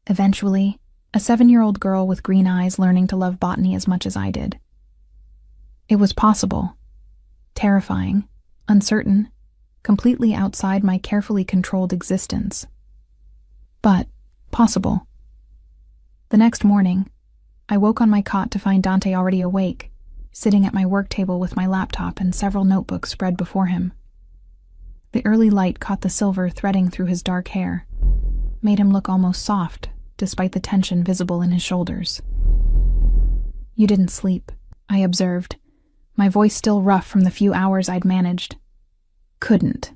eventually, a 7-year-old girl with green eyes learning to love botany as much as I did. It was possible. Terrifying, uncertain, completely outside my carefully controlled existence. But possible. The next morning, I woke on my cot to find Dante already awake, sitting at my work table with my laptop and several notebooks spread before him. The early light caught the silver threading through his dark hair, made him look almost soft, despite the tension visible in his shoulders. You didn't sleep, I observed, my voice still rough from the few hours I'd managed. Couldn't.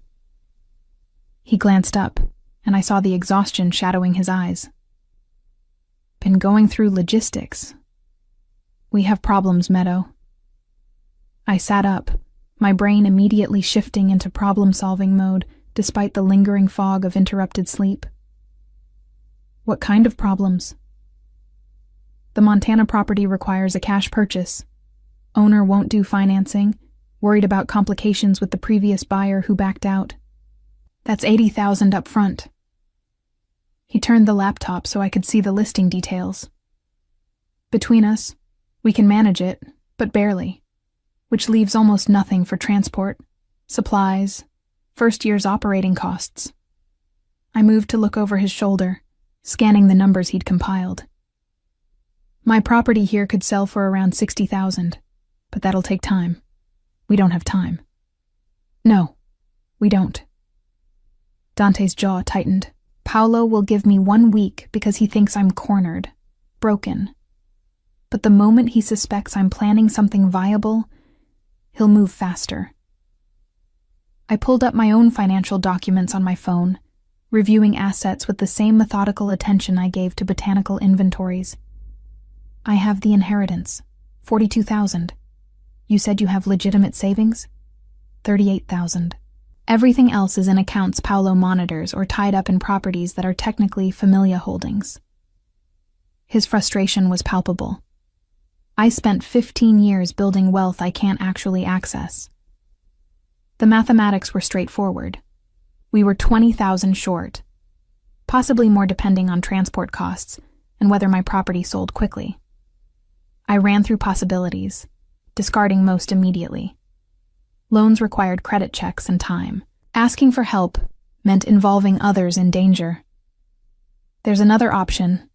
He glanced up, and I saw the exhaustion shadowing his eyes. Been going through logistics. We have problems, Meadow. I sat up, my brain immediately shifting into problem-solving mode despite the lingering fog of interrupted sleep. What kind of problems? The Montana property requires a cash purchase. Owner won't do financing, worried about complications with the previous buyer who backed out. That's $80,000 up front. He turned the laptop so I could see the listing details. Between us, we can manage it, but barely, which leaves almost nothing for transport, supplies, first year's operating costs. I moved to look over his shoulder, scanning the numbers he'd compiled. My property here could sell for around $60,000, but that'll take time. We don't have time. No, we don't. Dante's jaw tightened. Paolo will give me 1 week because he thinks I'm cornered, broken. But the moment he suspects I'm planning something viable, he'll move faster. I pulled up my own financial documents on my phone, reviewing assets with the same methodical attention I gave to botanical inventories. I have the inheritance, $42,000. You said you have legitimate savings? $38,000. Everything else is in accounts Paolo monitors or tied up in properties that are technically familia holdings. His frustration was palpable. I spent 15 years building wealth I can't actually access. The mathematics were straightforward. We were $20,000 short, possibly more depending on transport costs and whether my property sold quickly. I ran through possibilities, discarding most immediately. Loans required credit checks and time. Asking for help meant involving others in danger. There's another option,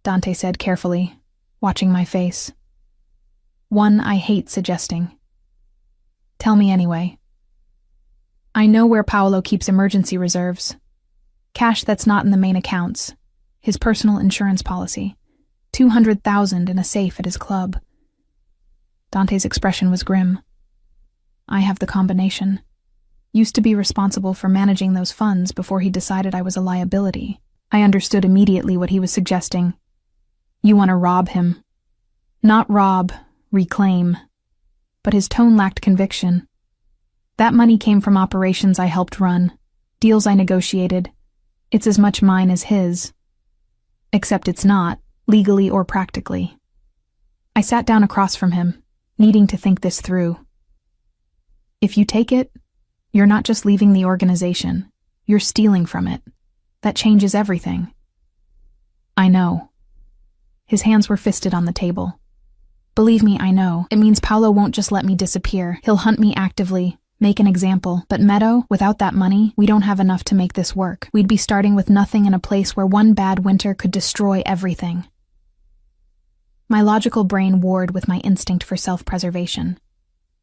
Dante said carefully, watching my face. One I hate suggesting. Tell me anyway. I know where Paolo keeps emergency reserves. Cash that's not in the main accounts. His personal insurance policy. $200,000 in a safe at his club. Dante's expression was grim. I have the combination. Used to be responsible for managing those funds before he decided I was a liability. I understood immediately what he was suggesting. You want to rob him. Not rob, reclaim. But his tone lacked conviction. That money came from operations I helped run, deals I negotiated. It's as much mine as his. Except it's not, legally or practically. I sat down across from him, needing to think this through. If you take it, you're not just leaving the organization, you're stealing from it. That changes everything. I know. His hands were fisted on the table. Believe me, I know. It means Paolo won't just let me disappear. He'll hunt me actively, make an example. But Meadow, without that money, we don't have enough to make this work. We'd be starting with nothing in a place where one bad winter could destroy everything. My logical brain warred with my instinct for self-preservation.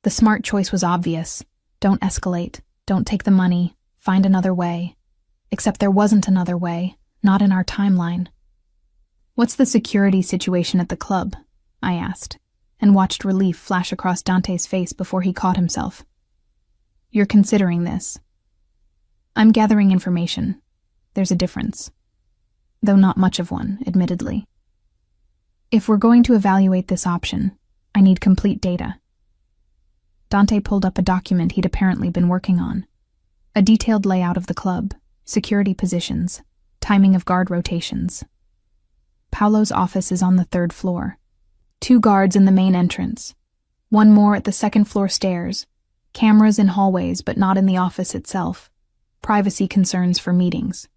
The smart choice was obvious. Don't escalate. Don't take the money. Find another way. Except there wasn't another way. Not in our timeline. What's the security situation at the club? I asked, and watched relief flash across Dante's face before he caught himself. You're considering this. I'm gathering information. There's a difference. Though not much of one, admittedly. If we're going to evaluate this option, I need complete data. Dante pulled up a document he'd apparently been working on. A detailed layout of the club, security positions, timing of guard rotations. Paolo's office is on the 3rd floor. 2 guards in the main entrance. 1 more at the 2nd floor stairs. Cameras in hallways but not in the office itself. Privacy concerns for meetings.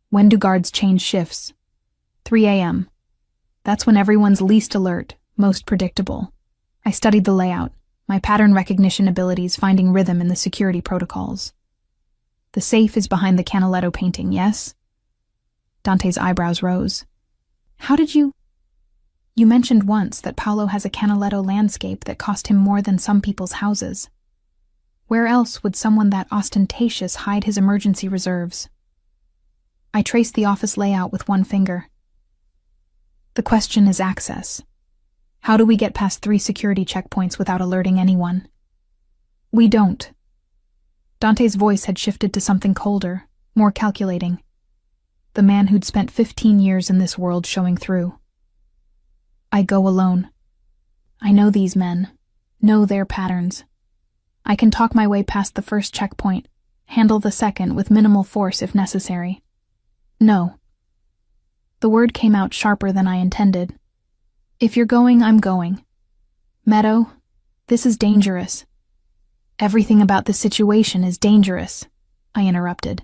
When do guards change shifts? 3 a.m. That's when everyone's least alert, most predictable. I studied the layout. My pattern recognition abilities finding rhythm in the security protocols. The safe is behind the Canaletto painting, yes? Dante's eyebrows rose. How did you... You mentioned once that Paolo has a Canaletto landscape that cost him more than some people's houses. Where else would someone that ostentatious hide his emergency reserves? I traced the office layout with one finger. The question is access. How do we get past 3 security checkpoints without alerting anyone? We don't. Dante's voice had shifted to something colder, more calculating. The man who'd spent 15 years in this world showing through. I go alone. I know these men, know their patterns. I can talk my way past the first checkpoint, handle the second with minimal force if necessary. No. The word came out sharper than I intended. If you're going, I'm going. Meadow, this is dangerous. Everything about this situation is dangerous, I interrupted.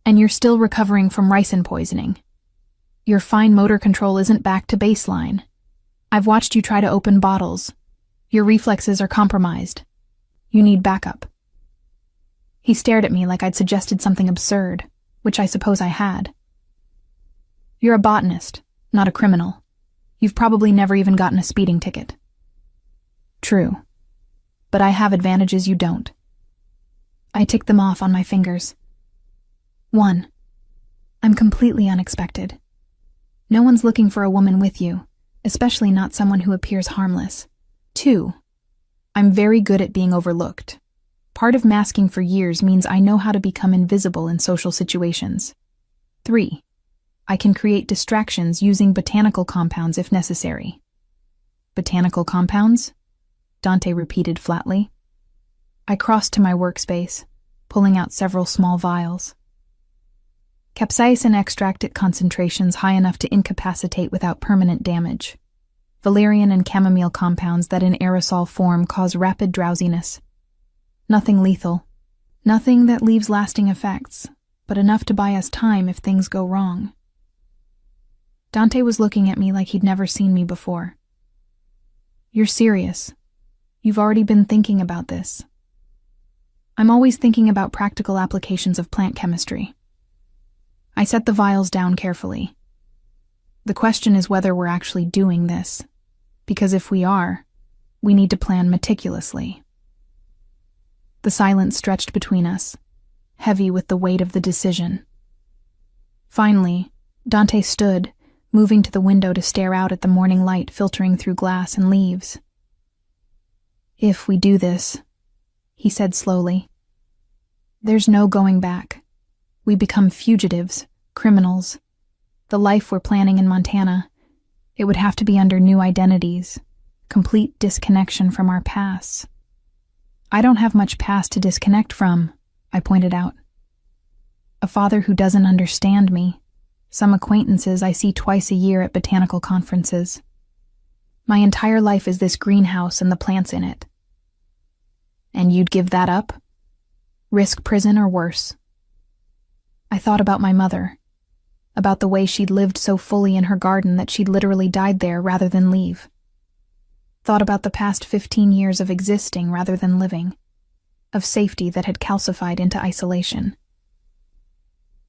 And you're still recovering from ricin poisoning. Your fine motor control isn't back to baseline. I've watched you try to open bottles. Your reflexes are compromised. You need backup. He stared at me like I'd suggested something absurd, which I suppose I had. You're a botanist, not a criminal. You've probably never even gotten a speeding ticket. True. But I have advantages you don't. I ticked them off on my fingers. 1. I'm completely unexpected. No one's looking for a woman with you, especially not someone who appears harmless. 2. I'm very good at being overlooked. Part of masking for years means I know how to become invisible in social situations. 3. I can create distractions using botanical compounds if necessary. Botanical compounds? Dante repeated flatly. I crossed to my workspace, pulling out several small vials. Capsaicin extract at concentrations high enough to incapacitate without permanent damage. Valerian and chamomile compounds that in aerosol form cause rapid drowsiness. Nothing lethal. Nothing that leaves lasting effects, but enough to buy us time if things go wrong. Dante was looking at me like he'd never seen me before. You're serious. You've already been thinking about this. I'm always thinking about practical applications of plant chemistry. I set the vials down carefully. The question is whether we're actually doing this, because if we are, we need to plan meticulously. The silence stretched between us, heavy with the weight of the decision. Finally, Dante stood, moving to the window to stare out at the morning light filtering through glass and leaves. If we do this, he said slowly, there's no going back. We become fugitives, criminals. The life we're planning in Montana, it would have to be under new identities, complete disconnection from our pasts. I don't have much past to disconnect from, I pointed out. A father who doesn't understand me, some acquaintances I see twice a year at botanical conferences. My entire life is this greenhouse and the plants in it. And you'd give that up? Risk prison or worse? I thought about my mother, about the way she'd lived so fully in her garden that she'd literally died there rather than leave. Thought about the past 15 years of existing rather than living, of safety that had calcified into isolation.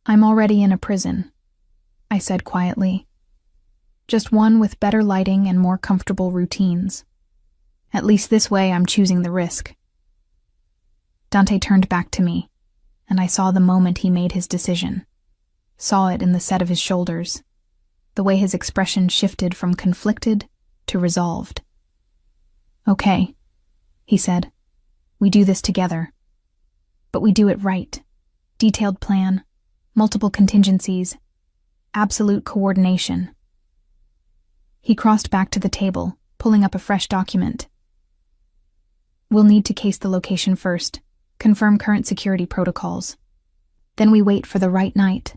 I'm already in a prison, I said quietly. Just one with better lighting and more comfortable routines. At least this way I'm choosing the risk. Dante turned back to me, and I saw the moment he made his decision. Saw it in the set of his shoulders, the way his expression shifted from conflicted to resolved. Okay, he said. We do this together. But we do it right. Detailed plan, multiple contingencies, absolute coordination. He crossed back to the table, pulling up a fresh document. We'll need to case the location first, confirm current security protocols. Then we wait for the right night,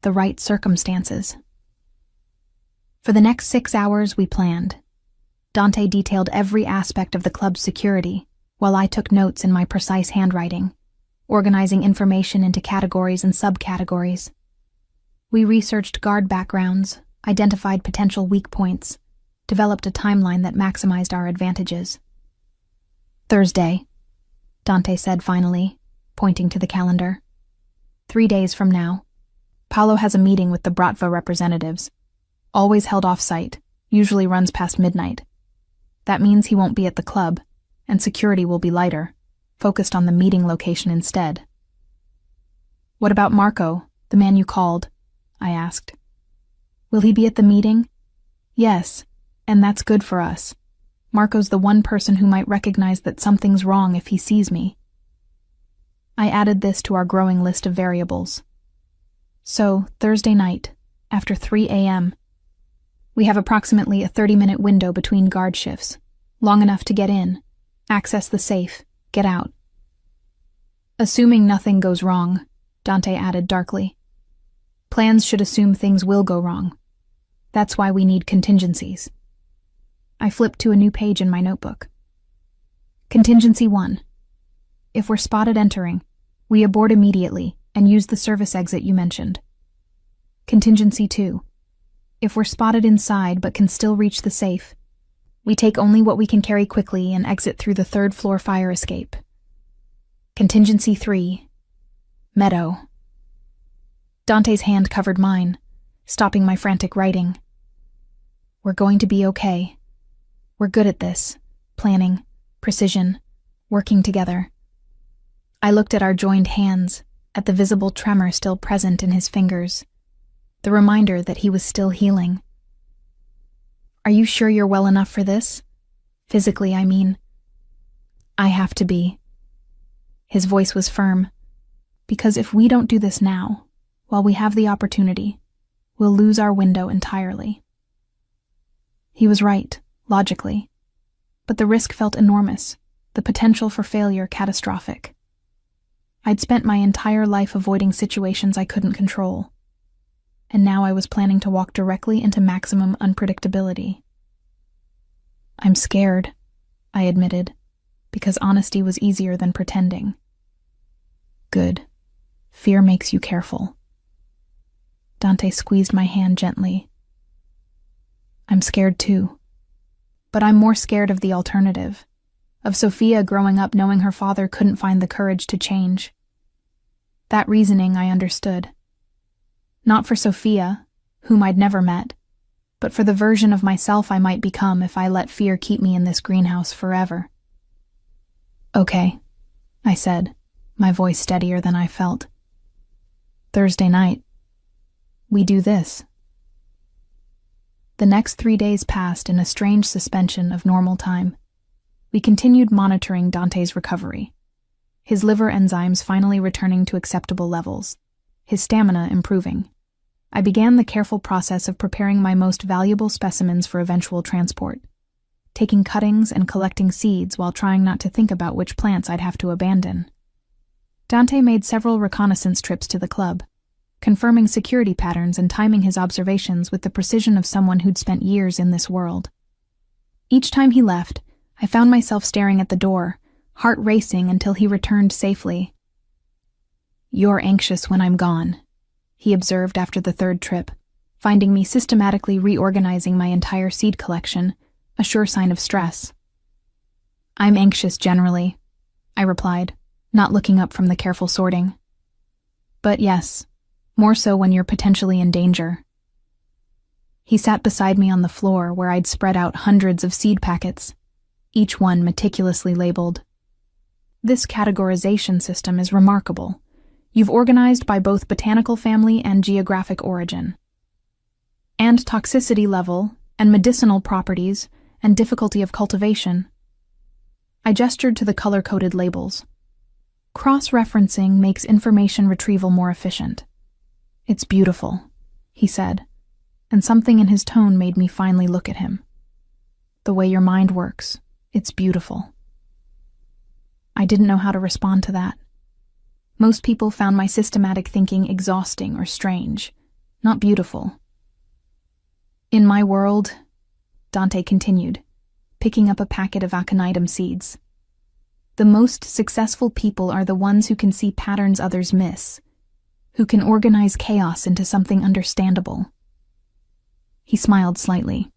the right circumstances. For the next 6 hours, we planned. Dante detailed every aspect of the club's security, while I took notes in my precise handwriting, organizing information into categories and subcategories. We researched guard backgrounds, identified potential weak points, developed a timeline that maximized our advantages. Thursday, Dante said finally, pointing to the calendar. 3 days from now. Paolo has a meeting with the Bratva representatives. Always held off-site, usually runs past midnight. That means he won't be at the club, and security will be lighter, focused on the meeting location instead. What about Marco, the man you called? I asked. Will he be at the meeting? Yes, and that's good for us. Marco's the one person who might recognize that something's wrong if he sees me. I added this to our growing list of variables. So, Thursday night, after 3 a.m., we have approximately a 30-minute window between guard shifts, long enough to get in, access the safe, get out. Assuming nothing goes wrong, Dante added darkly. Plans should assume things will go wrong. That's why we need contingencies. I flipped to a new page in my notebook. Contingency 1. If we're spotted entering, we abort immediately and use the service exit you mentioned. Contingency 2. If we're spotted inside but can still reach the safe, we take only what we can carry quickly and exit through the third-floor fire escape. Contingency 3. Meadow. Dante's hand covered mine, stopping my frantic writing. We're going to be okay. We're good at this. Planning, precision, working together. I looked at our joined hands, at the visible tremor still present in his fingers, the reminder that he was still healing. Are you sure you're well enough for this? Physically, I mean. I have to be. His voice was firm. Because if we don't do this now, while we have the opportunity, we'll lose our window entirely. He was right, logically. But the risk felt enormous, the potential for failure catastrophic. I'd spent my entire life avoiding situations I couldn't control. And now I was planning to walk directly into maximum unpredictability. I'm scared, I admitted, because honesty was easier than pretending. Good. Fear makes you careful. Dante squeezed my hand gently. I'm scared too. But I'm more scared of the alternative, of Sophia growing up knowing her father couldn't find the courage to change. That reasoning I understood. Not for Sophia, whom I'd never met, but for the version of myself I might become if I let fear keep me in this greenhouse forever. Okay, I said, my voice steadier than I felt. Thursday night. We do this. The next 3 days passed in a strange suspension of normal time. We continued monitoring Dante's recovery, his liver enzymes finally returning to acceptable levels, his stamina improving. I began the careful process of preparing my most valuable specimens for eventual transport, taking cuttings and collecting seeds while trying not to think about which plants I'd have to abandon. Dante made several reconnaissance trips to the club, confirming security patterns and timing his observations with the precision of someone who'd spent years in this world. Each time he left, I found myself staring at the door, heart racing until he returned safely. You're anxious when I'm gone, he observed after the third trip, finding me systematically reorganizing my entire seed collection, a sure sign of stress. I'm anxious generally, I replied, not looking up from the careful sorting. But yes, more so when you're potentially in danger. He sat beside me on the floor where I'd spread out hundreds of seed packets, each one meticulously labeled. This categorization system is remarkable. You've organized by both botanical family and geographic origin. And toxicity level, and medicinal properties, and difficulty of cultivation. I gestured to the color-coded labels. Cross-referencing makes information retrieval more efficient. It's beautiful, he said, and something in his tone made me finally look at him. The way your mind works, it's beautiful. I didn't know how to respond to that. Most people found my systematic thinking exhausting or strange, not beautiful. In my world, Dante continued, picking up a packet of aconitum seeds. The most successful people are the ones who can see patterns others miss, who can organize chaos into something understandable. He smiled slightly.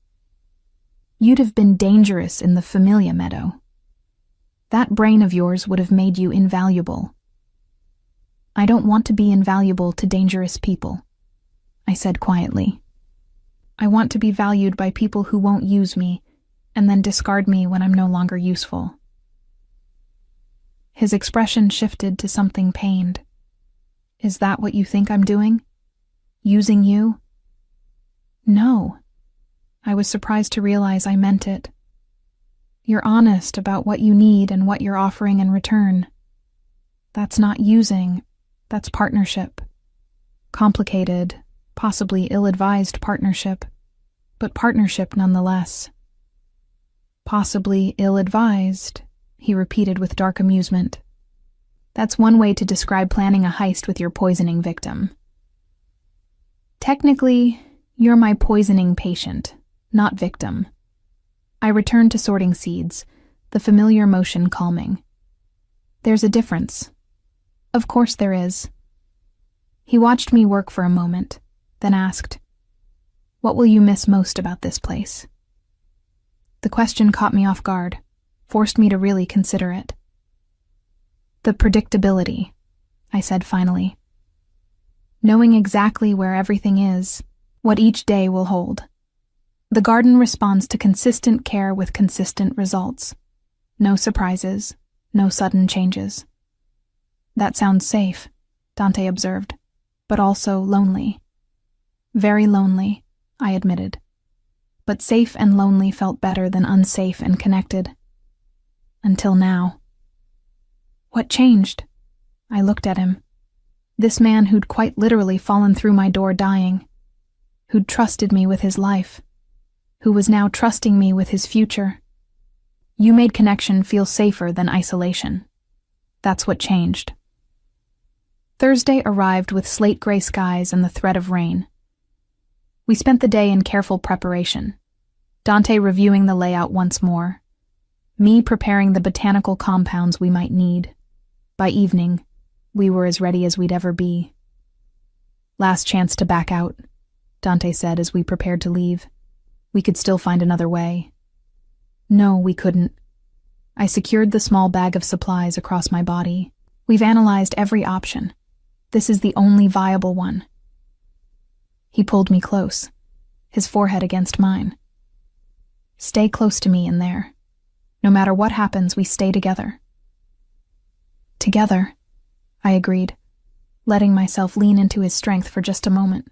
You'd have been dangerous in the Familia Meadow. That brain of yours would have made you invaluable. I don't want to be invaluable to dangerous people, I said quietly. I want to be valued by people who won't use me and then discard me when I'm no longer useful. His expression shifted to something pained. Is that what you think I'm doing? Using you? No. I was surprised to realize I meant it. You're honest about what you need and what you're offering in return. That's not using, that's partnership. Complicated, possibly ill-advised partnership, but partnership nonetheless. Possibly ill-advised, he repeated with dark amusement. That's one way to describe planning a heist with your poisoning victim. Technically, you're my poisoning patient, not victim. I returned to sorting seeds, the familiar motion calming. There's a difference. Of course there is. He watched me work for a moment, then asked, "What will you miss most about this place?" The question caught me off guard, forced me to really consider it. "The predictability," I said finally. "Knowing exactly where everything is, what each day will hold. The garden responds to consistent care with consistent results. No surprises, no sudden changes." "That sounds safe," Dante observed, "but also lonely." "Very lonely," I admitted. But safe and lonely felt better than unsafe and connected. Until now. "What changed?" I looked at him. This man who'd quite literally fallen through my door dying, who'd trusted me with his life, who was now trusting me with his future. "You made connection feel safer than isolation. That's what changed." Thursday arrived with slate-gray skies and the threat of rain. We spent the day in careful preparation, Dante reviewing the layout once more, me preparing the botanical compounds we might need. By evening, we were as ready as we'd ever be. "Last chance to back out," Dante said as we prepared to leave. "We could still find another way." No, we couldn't. I secured the small bag of supplies across my body. "We've analyzed every option. This is the only viable one." He pulled me close, his forehead against mine. "Stay close to me in there. No matter what happens, we stay together." "Together," I agreed, letting myself lean into his strength for just a moment.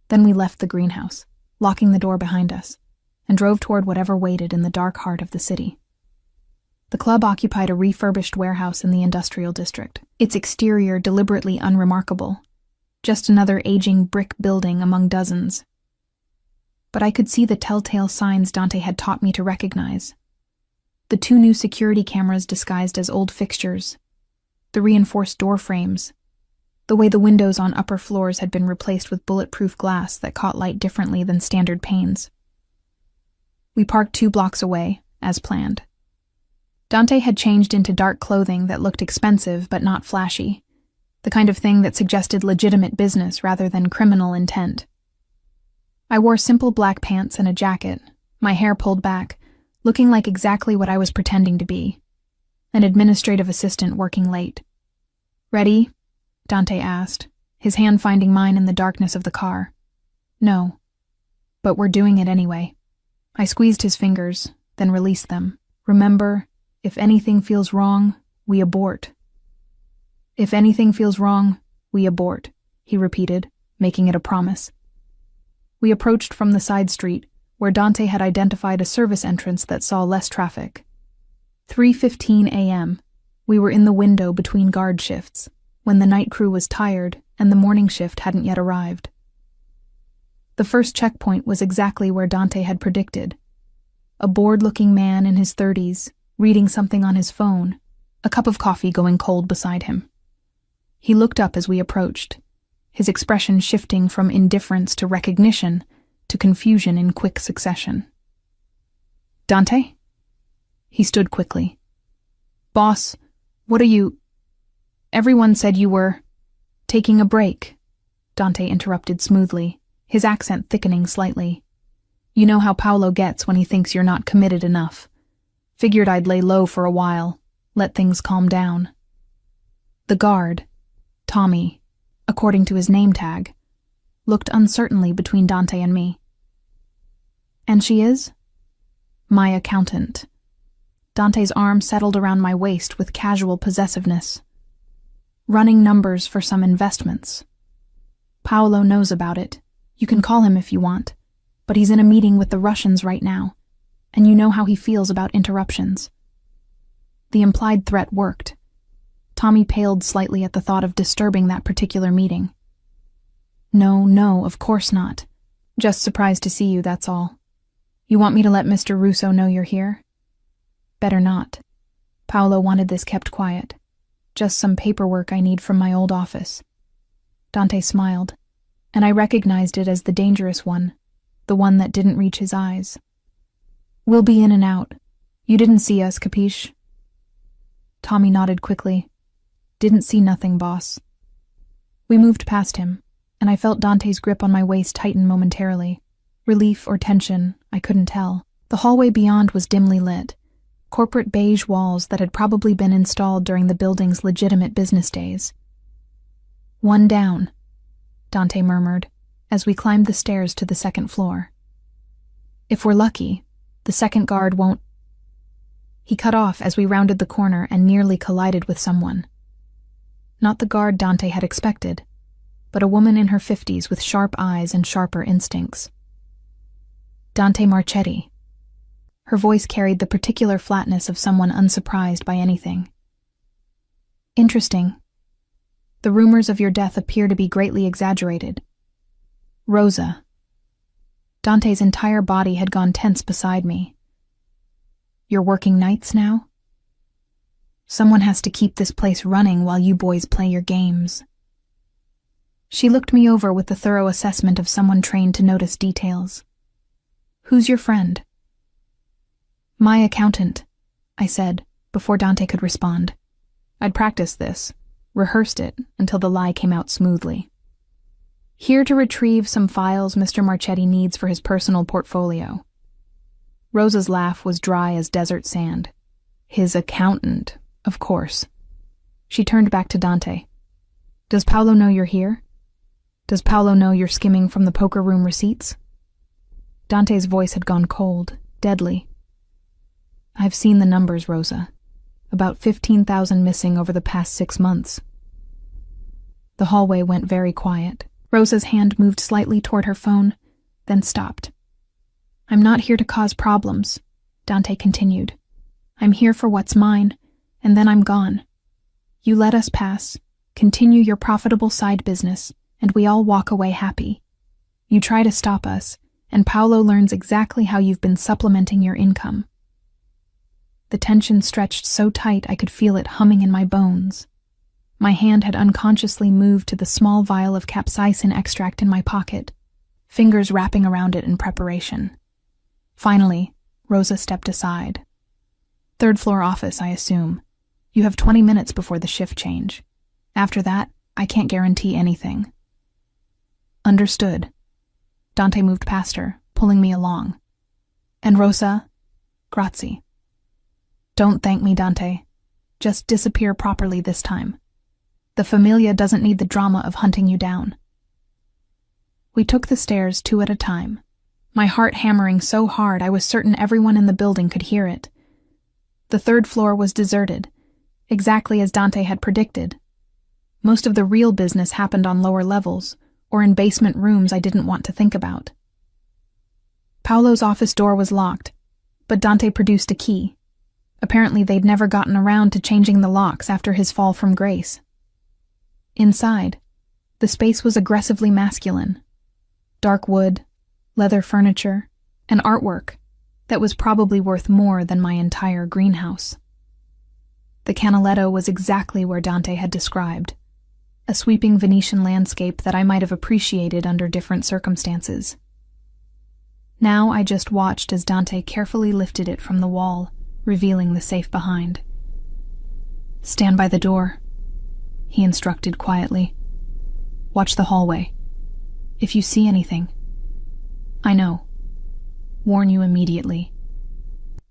Then we left the greenhouse, locking the door behind us, and drove toward whatever waited in the dark heart of the city. The club occupied a refurbished warehouse in the industrial district, its exterior deliberately unremarkable, just another aging brick building among dozens. But I could see the telltale signs Dante had taught me to recognize. The 2 new security cameras disguised as old fixtures, the reinforced door frames, the way the windows on upper floors had been replaced with bulletproof glass that caught light differently than standard panes. We parked 2 blocks away, as planned. Dante had changed into dark clothing that looked expensive but not flashy, the kind of thing that suggested legitimate business rather than criminal intent. I wore simple black pants and a jacket, my hair pulled back, looking like exactly what I was pretending to be, an administrative assistant working late. "Ready?" Dante asked, his hand finding mine in the darkness of the car. "No. But we're doing it anyway." I squeezed his fingers, then released them. "Remember, if anything feels wrong, we abort." "If anything feels wrong, we abort," he repeated, making it a promise. We approached from the side street, where Dante had identified a service entrance that saw less traffic. 3:15 a.m. We were in the window between guard shifts, when the night crew was tired and the morning shift hadn't yet arrived. The first checkpoint was exactly where Dante had predicted. A bored-looking man in his 30s, reading something on his phone, a cup of coffee going cold beside him. He looked up as we approached, his expression shifting from indifference to recognition to confusion in quick succession. "Dante?" He stood quickly. "Boss, what are you—" "Everyone said you were taking a break," Dante interrupted smoothly, his accent thickening slightly. "You know how Paolo gets when he thinks you're not committed enough. Figured I'd lay low for a while, let things calm down." The guard, Tommy, according to his name tag, looked uncertainly between Dante and me. "And she is?" "My accountant." Dante's arm settled around my waist with casual possessiveness. "Running numbers for some investments. Paolo knows about it. You can call him if you want, but he's in a meeting with the Russians right now, and you know how he feels about interruptions." The implied threat worked. Tommy paled slightly at the thought of disturbing that particular meeting. No, of course not. Just surprised to see you, that's all. You want me to let Mr. Russo know you're here?" "Better not. Paolo wanted this kept quiet. Just some paperwork I need from my old office." Dante smiled, and I recognized it as the dangerous one, the one that didn't reach his eyes. We'll be in and out. You didn't see us, capiche? Tommy nodded quickly. Didn't see nothing, boss. We moved past him, and I felt Dante's grip on my waist tighten momentarily. Relief or tension, I couldn't tell. The hallway beyond was dimly lit. Corporate beige walls that had probably been installed during the building's legitimate business days. One down, Dante murmured, as we climbed the stairs to the second floor. If we're lucky, the second guard won't... He cut off as we rounded the corner and nearly collided with someone. Not the guard Dante had expected, but a woman in her 50s with sharp eyes and sharper instincts. Dante Marchetti. Her voice carried the particular flatness of someone unsurprised by anything. Interesting. The rumors of your death appear to be greatly exaggerated. Rosa. Dante's entire body had gone tense beside me. You're working nights now? Someone has to keep this place running while you boys play your games. She looked me over with the thorough assessment of someone trained to notice details. Who's your friend? My accountant, I said, before Dante could respond. I'd practiced this, rehearsed it, until the lie came out smoothly. Here to retrieve some files Mr. Marchetti needs for his personal portfolio. Rosa's laugh was dry as desert sand. His accountant, of course. She turned back to Dante. Does Paolo know you're here? Does Paolo know you're skimming from the poker room receipts? Dante's voice had gone cold, deadly. I've seen the numbers, Rosa. About 15,000 missing over the past 6 months. The hallway went very quiet. Rosa's hand moved slightly toward her phone, then stopped. I'm not here to cause problems, Dante continued. I'm here for what's mine, and then I'm gone. You let us pass, continue your profitable side business, and we all walk away happy. You try to stop us, and Paolo learns exactly how you've been supplementing your income. The tension stretched so tight I could feel it humming in my bones. My hand had unconsciously moved to the small vial of capsaicin extract in my pocket, fingers wrapping around it in preparation. Finally, Rosa stepped aside. Third floor office, I assume. You have 20 minutes before the shift change. After that, I can't guarantee anything. Understood. Dante moved past her, pulling me along. And Rosa? Grazie. Don't thank me, Dante. Just disappear properly this time. The Familia doesn't need the drama of hunting you down. We took the stairs 2 at a time, my heart hammering so hard I was certain everyone in the building could hear it. The 3rd floor was deserted, exactly as Dante had predicted. Most of the real business happened on lower levels, or in basement rooms I didn't want to think about. Paolo's office door was locked, but Dante produced a key. Apparently they'd never gotten around to changing the locks after his fall from grace. Inside, the space was aggressively masculine. Dark wood, leather furniture, and artwork that was probably worth more than my entire greenhouse. The Canaletto was exactly where Dante had described, a sweeping Venetian landscape that I might have appreciated under different circumstances. Now I just watched as Dante carefully lifted it from the wall, revealing the safe behind. Stand by the door, he instructed quietly. Watch the hallway. If you see anything, I know. Warn you immediately.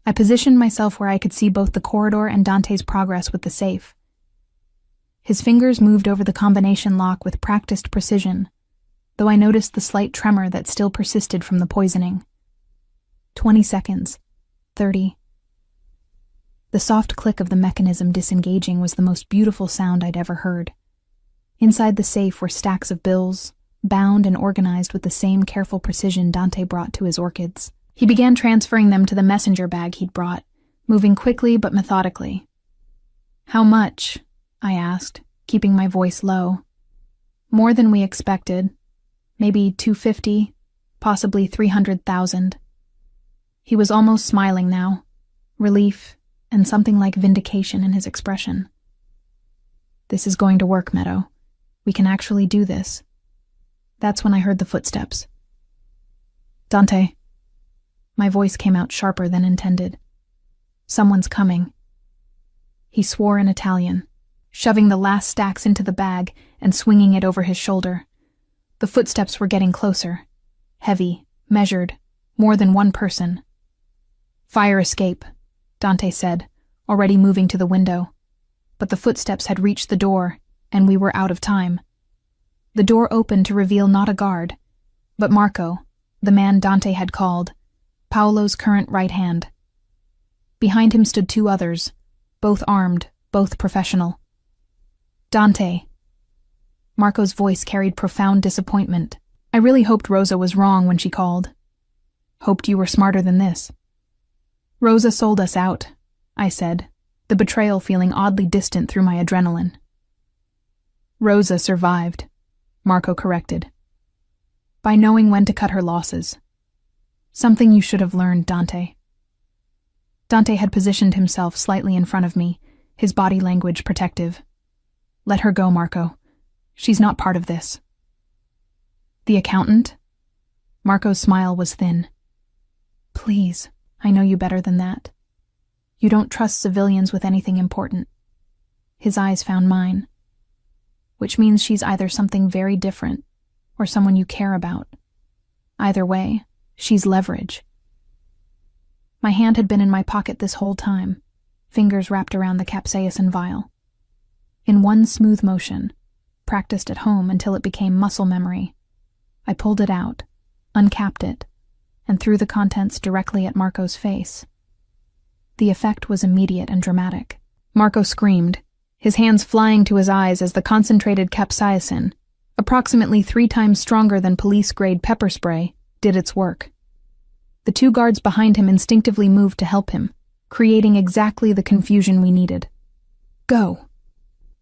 I positioned myself where I could see both the corridor and Dante's progress with the safe. His fingers moved over the combination lock with practiced precision, though I noticed the slight tremor that still persisted from the poisoning. 20 seconds. 30. The soft click of the mechanism disengaging was the most beautiful sound I'd ever heard. Inside the safe were stacks of bills, bound and organized with the same careful precision Dante brought to his orchids. He began transferring them to the messenger bag he'd brought, moving quickly but methodically. How much? I asked, keeping my voice low. More than we expected. Maybe 250, possibly 300,000. He was almost smiling now, relief and something like vindication in his expression. This is going to work, Meadow. We can actually do this. That's when I heard the footsteps. Dante. My voice came out sharper than intended. Someone's coming. He swore in Italian, shoving the last stacks into the bag and swinging it over his shoulder. The footsteps were getting closer. Heavy, measured, more than one person. "Fire escape," Dante said, already moving to the window. But the footsteps had reached the door, and we were out of time. The door opened to reveal not a guard, but Marco, the man Dante had called, Paolo's current right hand. Behind him stood two others, both armed, both professional. "Dante." Marco's voice carried profound disappointment. "I really hoped Rosa was wrong when she called. Hoped you were smarter than this." "Rosa sold us out," I said, the betrayal feeling oddly distant through my adrenaline. "Rosa survived," Marco corrected. "By knowing when to cut her losses. Something you should have learned, Dante." Dante had positioned himself slightly in front of me, his body language protective. "Let her go, Marco. She's not part of this." "The accountant?" Marco's smile was thin. "Please, I know you better than that. You don't trust civilians with anything important." His eyes found mine. "Which means she's either something very different or someone you care about. Either way, she's leverage." My hand had been in my pocket this whole time, fingers wrapped around the capsaicin vial. In one smooth motion, practiced at home until it became muscle memory, I pulled it out, uncapped it, and threw the contents directly at Marco's face. The effect was immediate and dramatic. Marco screamed, his hands flying to his eyes as the concentrated capsaicin, approximately 3 times stronger than police-grade pepper spray, did its work. The two guards behind him instinctively moved to help him, creating exactly the confusion we needed. "Go."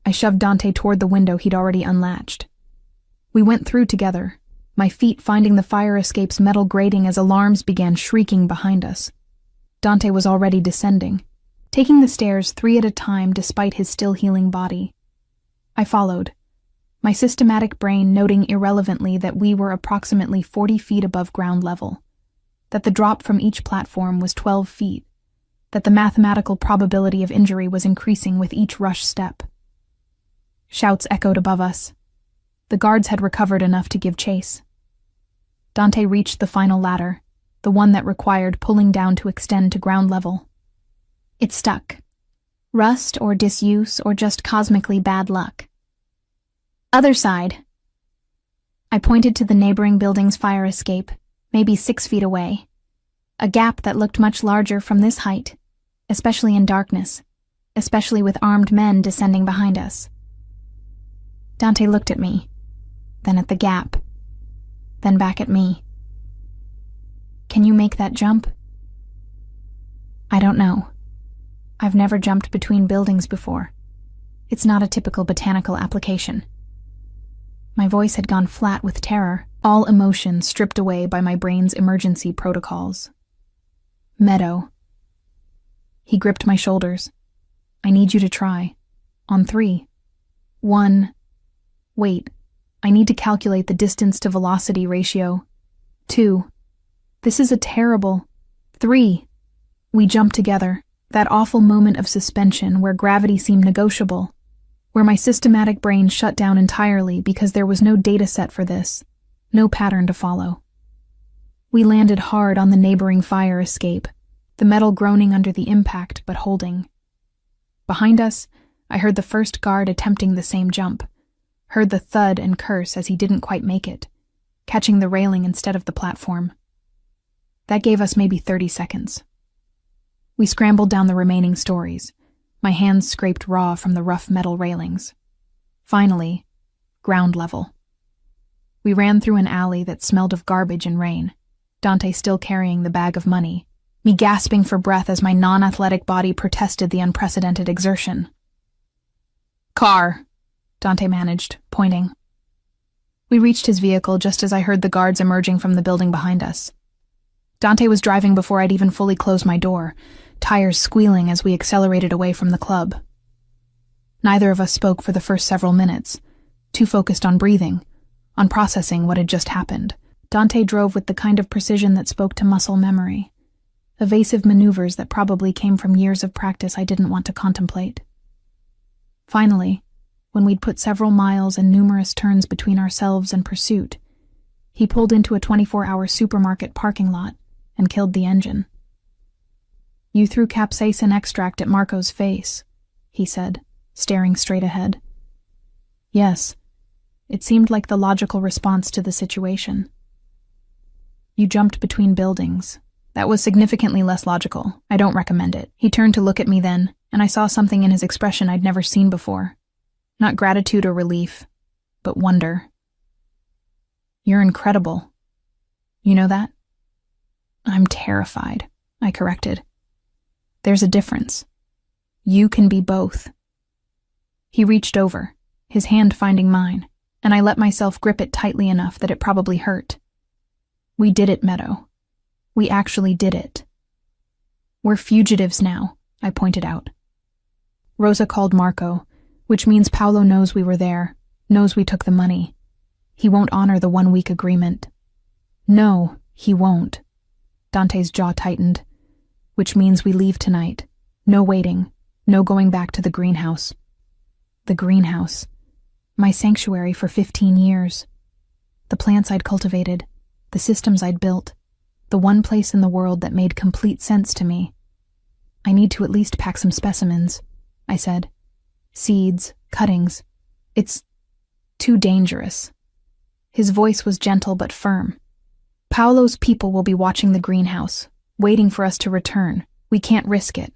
I shoved Dante toward the window he'd already unlatched. We went through together, my feet finding the fire escape's metal grating as alarms began shrieking behind us. Dante was already descending, taking the stairs 3 at a time despite his still healing body. I followed, my systematic brain noting irrelevantly that we were approximately 40 feet above ground level, that the drop from each platform was 12 feet, that the mathematical probability of injury was increasing with each rush step. Shouts echoed above us. The guards had recovered enough to give chase. Dante reached the final ladder, the one that required pulling down to extend to ground level. It stuck. Rust or disuse or just cosmically bad luck. "Other side." I pointed to the neighboring building's fire escape, maybe 6 feet away. A gap that looked much larger from this height, especially in darkness, especially with armed men descending behind us. Dante looked at me, then at the gap, then back at me. "Can you make that jump?" "I don't know. I've never jumped between buildings before. It's not a typical botanical application." My voice had gone flat with terror, all emotion stripped away by my brain's emergency protocols. "Meadow." He gripped my shoulders. "I need you to try. On 3. 1. Wait, I need to calculate the distance to velocity ratio. 2. This is a terrible. 3. We jumped together, that awful moment of suspension where gravity seemed negotiable, where my systematic brain shut down entirely because there was no data set for this, no pattern to follow. We landed hard on the neighboring fire escape, the metal groaning under the impact but holding. Behind us, I heard the first guard attempting the same jump, heard the thud and curse as he didn't quite make it, catching the railing instead of the platform. That gave us maybe 30 seconds. We scrambled down the remaining stories, my hands scraped raw from the rough metal railings. Finally, ground level. We ran through an alley that smelled of garbage and rain, Dante still carrying the bag of money, me gasping for breath as my non-athletic body protested the unprecedented exertion. "Car," Dante managed, pointing. We reached his vehicle just as I heard the guards emerging from the building behind us. Dante was driving before I'd even fully closed my door, tires squealing as we accelerated away from the club. Neither of us spoke for the first several minutes, too focused on breathing, on processing what had just happened. Dante drove with the kind of precision that spoke to muscle memory, evasive maneuvers that probably came from years of practice I didn't want to contemplate. Finally, when we'd put several miles and numerous turns between ourselves and pursuit, he pulled into a 24-hour supermarket parking lot and killed the engine. "You threw capsaicin extract at Marco's face," he said, staring straight ahead. "Yes, it seemed like the logical response to the situation." "You jumped between buildings. That was significantly less logical. I don't recommend it." He turned to look at me then, and I saw something in his expression I'd never seen before. Not gratitude or relief, but wonder. "You're incredible. You know that?" "I'm terrified," I corrected. "There's a difference. You can be both." He reached over, his hand finding mine, and I let myself grip it tightly enough that it probably hurt. "We did it, Meadow. We actually did it." "We're fugitives now," I pointed out. "Rosa called Marco, which means Paolo knows we were there, knows we took the money. He won't honor the 1-week agreement." "No, he won't." Dante's jaw tightened. "Which means we leave tonight. No waiting, no going back to the greenhouse." The greenhouse. My sanctuary for 15 years. The plants I'd cultivated, the systems I'd built, the one place in the world that made complete sense to me. "I need to at least pack some specimens," I said. "Seeds, cuttings. It's too dangerous." His voice was gentle but firm. "Paolo's people will be watching the greenhouse, waiting for us to return. We can't risk it."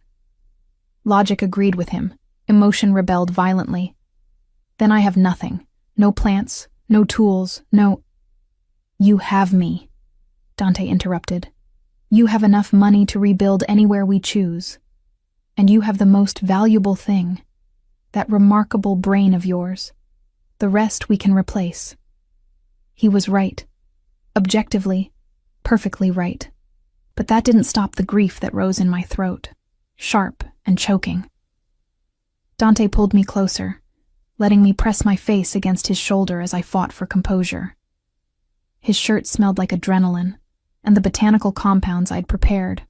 Logic agreed with him. Emotion rebelled violently. "Then I have nothing. No plants, no tools, no—" "You have me," Dante interrupted. "You have enough money to rebuild anywhere we choose. And you have the most valuable thing, that remarkable brain of yours. The rest we can replace." He was right. Objectively, perfectly right. But that didn't stop the grief that rose in my throat, sharp and choking. Dante pulled me closer, letting me press my face against his shoulder as I fought for composure. His shirt smelled like adrenaline, and the botanical compounds I'd prepared,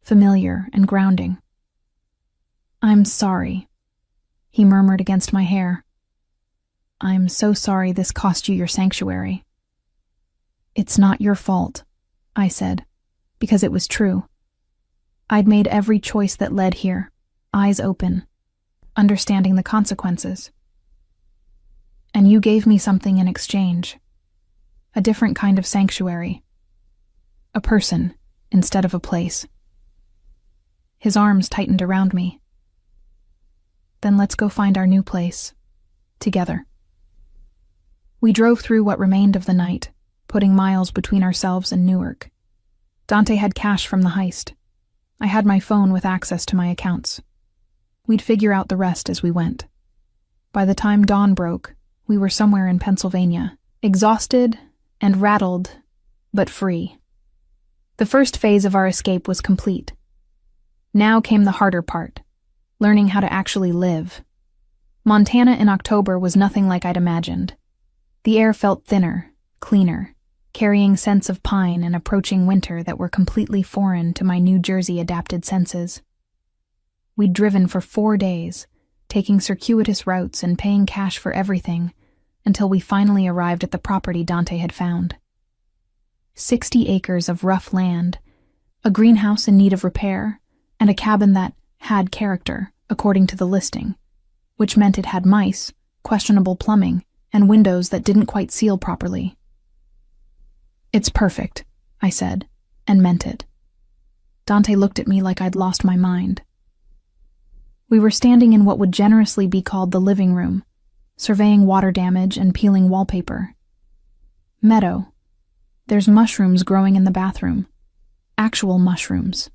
familiar and grounding. "I'm sorry," he murmured against my hair. "I'm so sorry this cost you your sanctuary." "It's not your fault," I said, because it was true. I'd made every choice that led here, eyes open, understanding the consequences. "And you gave me something in exchange. A different kind of sanctuary. A person instead of a place." His arms tightened around me. "Then let's go find our new place. Together." We drove through what remained of the night, putting miles between ourselves and Newark. Dante had cash from the heist. I had my phone with access to my accounts. We'd figure out the rest as we went. By the time dawn broke, we were somewhere in Pennsylvania, exhausted and rattled, but free. The first phase of our escape was complete. Now came the harder part, learning how to actually live. Montana in October was nothing like I'd imagined. The air felt thinner, cleaner, carrying scents of pine and approaching winter that were completely foreign to my New Jersey-adapted senses. We'd driven for 4 days, taking circuitous routes and paying cash for everything, until we finally arrived at the property Dante had found. 60 acres of rough land, a greenhouse in need of repair, and a cabin that had character, according to the listing, which meant it had mice, questionable plumbing, and windows that didn't quite seal properly. "It's perfect," I said, and meant it. Dante looked at me like I'd lost my mind. We were standing in what would generously be called the living room, surveying water damage and peeling wallpaper. "Meadow, there's mushrooms growing in the bathroom. Actual mushrooms.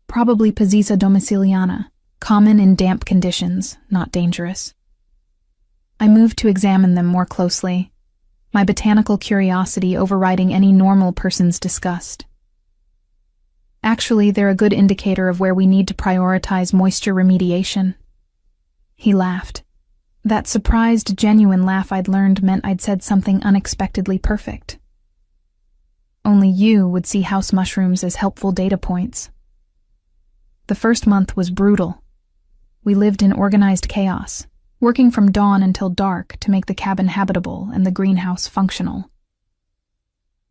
Probably Pizzica domiciliana, common in damp conditions, not dangerous." I moved to examine them more closely, my botanical curiosity overriding any normal person's disgust. "Actually, they're a good indicator of where we need to prioritize moisture remediation." He laughed. That surprised, genuine laugh I'd learned meant I'd said something unexpectedly perfect. Only you would see house mushrooms as helpful data points. The first month was brutal. We lived in organized chaos, working from dawn until dark to make the cabin habitable and the greenhouse functional.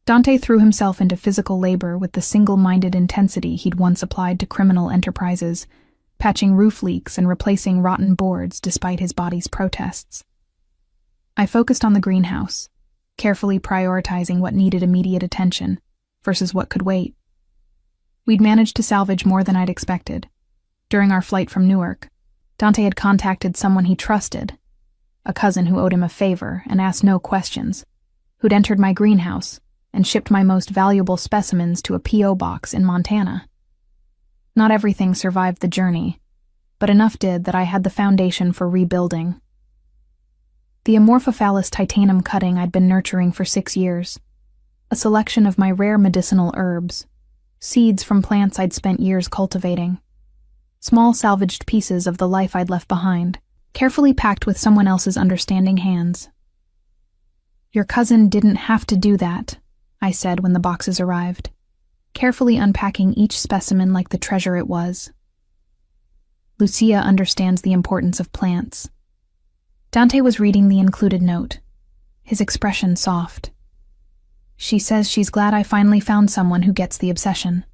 Dante threw himself into physical labor with the single-minded intensity he'd once applied to criminal enterprises, patching roof leaks and replacing rotten boards despite his body's protests. I focused on the greenhouse, carefully prioritizing what needed immediate attention versus what could wait. We'd managed to salvage more than I'd expected. During our flight from Newark, Dante had contacted someone he trusted, a cousin who owed him a favor and asked no questions, who'd entered my greenhouse and shipped my most valuable specimens to a P.O. box in Montana. Not everything survived the journey, but enough did that I had the foundation for rebuilding. The Amorphophallus titanum cutting I'd been nurturing for 6 years, a selection of my rare medicinal herbs, seeds from plants I'd spent years cultivating, small salvaged pieces of the life I'd left behind, carefully packed with someone else's understanding hands. "Your cousin didn't have to do that," I said when the boxes arrived, carefully unpacking each specimen like the treasure it was. "Lucia understands the importance of plants." Dante was reading the included note, his expression soft. "She says she's glad I finally found someone who gets the obsession.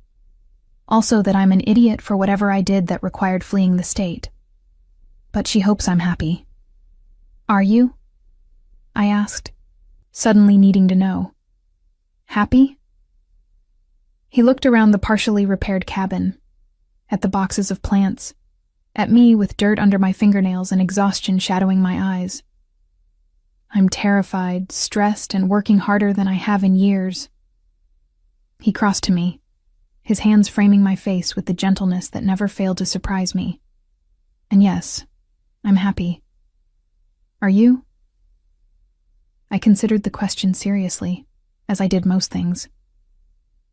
Also that I'm an idiot for whatever I did that required fleeing the state. But she hopes I'm happy." "Are you?" I asked, suddenly needing to know. "Happy?" He looked around the partially repaired cabin, at the boxes of plants, at me with dirt under my fingernails and exhaustion shadowing my eyes. "I'm terrified, stressed, and working harder than I have in years." He crossed to me, his hands framing my face with the gentleness that never failed to surprise me. "And yes, I'm happy. Are you?" I considered the question seriously, as I did most things.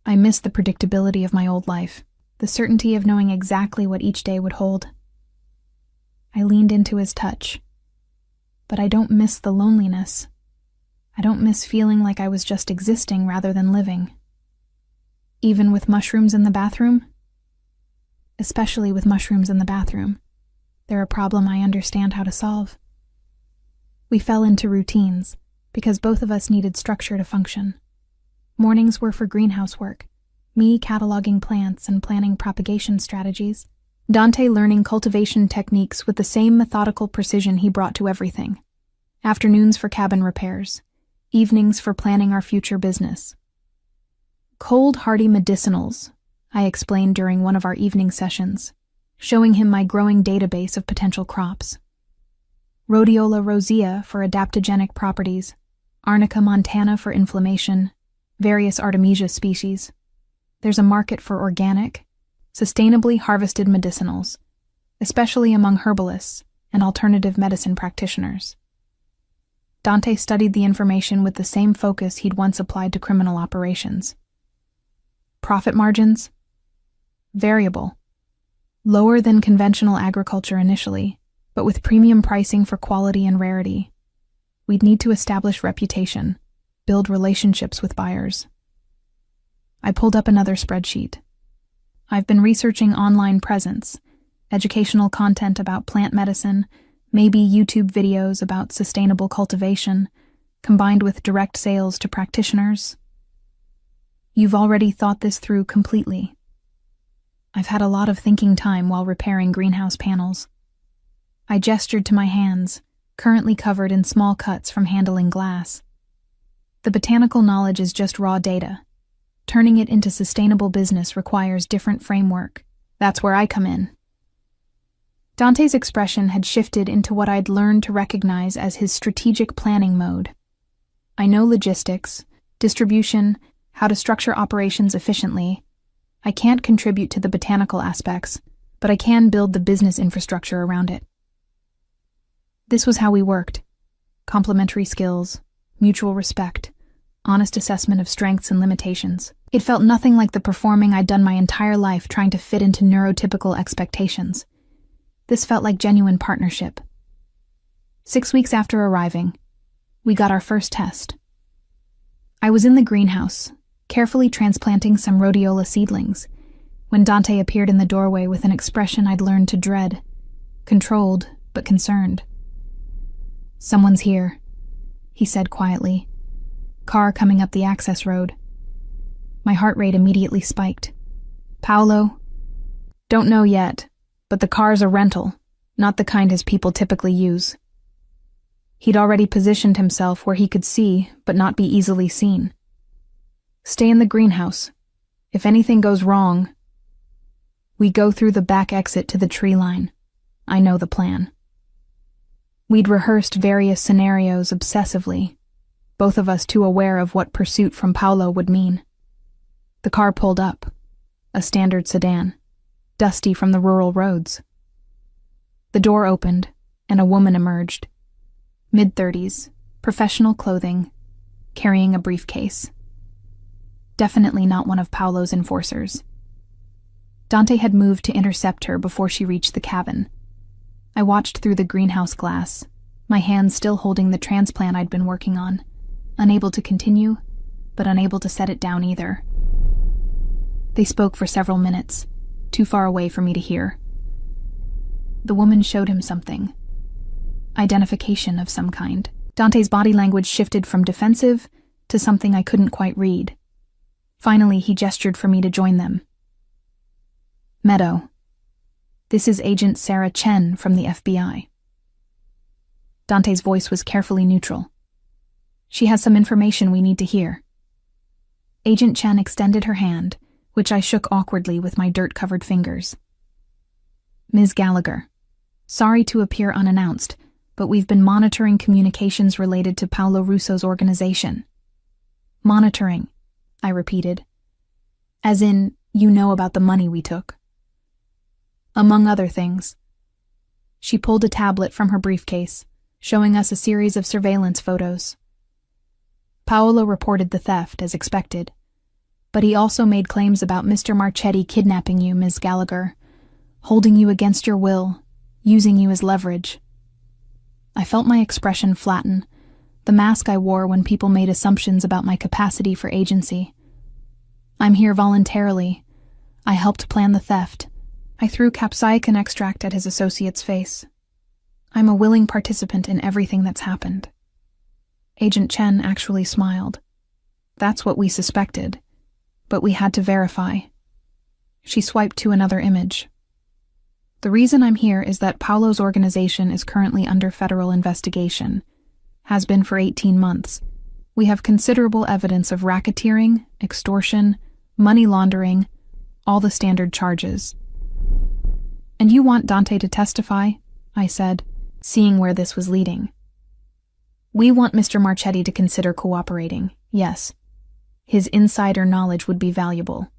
I missed the predictability of my old life, the certainty of knowing exactly what each day would hold. I leaned into his touch. But I don't miss the loneliness. I don't miss feeling like I was just existing rather than living. Even with mushrooms in the bathroom? Especially with mushrooms in the bathroom. They're a problem I understand how to solve. We fell into routines, because both of us needed structure to function. Mornings were for greenhouse work, me cataloging plants and planning propagation strategies, Dante learning cultivation techniques with the same methodical precision he brought to everything. Afternoons for cabin repairs, evenings for planning our future business. "Cold, hardy medicinals," I explained during one of our evening sessions, showing him my growing database of potential crops. Rhodiola rosea for adaptogenic properties, Arnica montana for inflammation, various Artemisia species. There's a market for organic, sustainably harvested medicinals, especially among herbalists and alternative medicine practitioners. Dante studied the information with the same focus he'd once applied to criminal operations. Profit margins? Variable. Lower than conventional agriculture initially, but with premium pricing for quality and rarity. We'd need to establish reputation, build relationships with buyers. I pulled up another spreadsheet. I've been researching online presence, educational content about plant medicine, maybe YouTube videos about sustainable cultivation, combined with direct sales to practitioners. You've already thought this through completely. I've had a lot of thinking time while repairing greenhouse panels. I gestured to my hands, currently covered in small cuts from handling glass. The botanical knowledge is just raw data. Turning it into sustainable business requires different framework. That's where I come in. Dante's expression had shifted into what I'd learned to recognize as his strategic planning mode. I know logistics, distribution, how to structure operations efficiently. I can't contribute to the botanical aspects, but I can build the business infrastructure around it. This was how we worked. Complementary skills, mutual respect, honest assessment of strengths and limitations. It felt nothing like the performing I'd done my entire life trying to fit into neurotypical expectations. This felt like genuine partnership. 6 weeks after arriving, we got our first test. I was in the greenhouse, carefully transplanting some rhodiola seedlings, when Dante appeared in the doorway with an expression I'd learned to dread, controlled but concerned. "Someone's here," he said quietly. "Car coming up the access road." My heart rate immediately spiked. "Paolo?" "Don't know yet, but the car's a rental, not the kind his people typically use." He'd already positioned himself where he could see but not be easily seen. "Stay in the greenhouse. If anything goes wrong..." "We go through the back exit to the tree line. I know the plan." We'd rehearsed various scenarios obsessively, both of us too aware of what pursuit from Paolo would mean. The car pulled up, a standard sedan, dusty from the rural roads. The door opened, and a woman emerged. Mid-30s, professional clothing, carrying a briefcase. Definitely not one of Paolo's enforcers. Dante had moved to intercept her before she reached the cabin. I watched through the greenhouse glass, my hand still holding the transplant I'd been working on, unable to continue, but unable to set it down either. They spoke for several minutes, too far away for me to hear. The woman showed him something. Identification of some kind. Dante's body language shifted from defensive to something I couldn't quite read. Finally, he gestured for me to join them. "Meadow, this is Agent Sarah Chen from the FBI." Dante's voice was carefully neutral. "She has some information we need to hear." Agent Chen extended her hand, which I shook awkwardly with my dirt-covered fingers. "Ms. Gallagher, sorry to appear unannounced, but we've been monitoring communications related to Paolo Russo's organization." "Monitoring," I repeated. "As in, you know about the money we took?" "Among other things." She pulled a tablet from her briefcase, showing us a series of surveillance photos. "Paolo reported the theft, as expected, but he also made claims about Mr. Marchetti kidnapping you, Ms. Gallagher, holding you against your will, using you as leverage." I felt my expression flatten, the mask I wore when people made assumptions about my capacity for agency. "I'm here voluntarily. I helped plan the theft." I threw capsaicin extract at his associate's face. "I'm a willing participant in everything that's happened." Agent Chen actually smiled. "That's what we suspected, but we had to verify." She swiped to another image. "The reason I'm here is that Paolo's organization is currently under federal investigation. Has been for 18 months. We have considerable evidence of racketeering, extortion, money laundering, all the standard charges." "And you want Dante to testify?" I said, seeing where this was leading. "We want Mr. Marchetti to consider cooperating, yes. His insider knowledge would be valuable."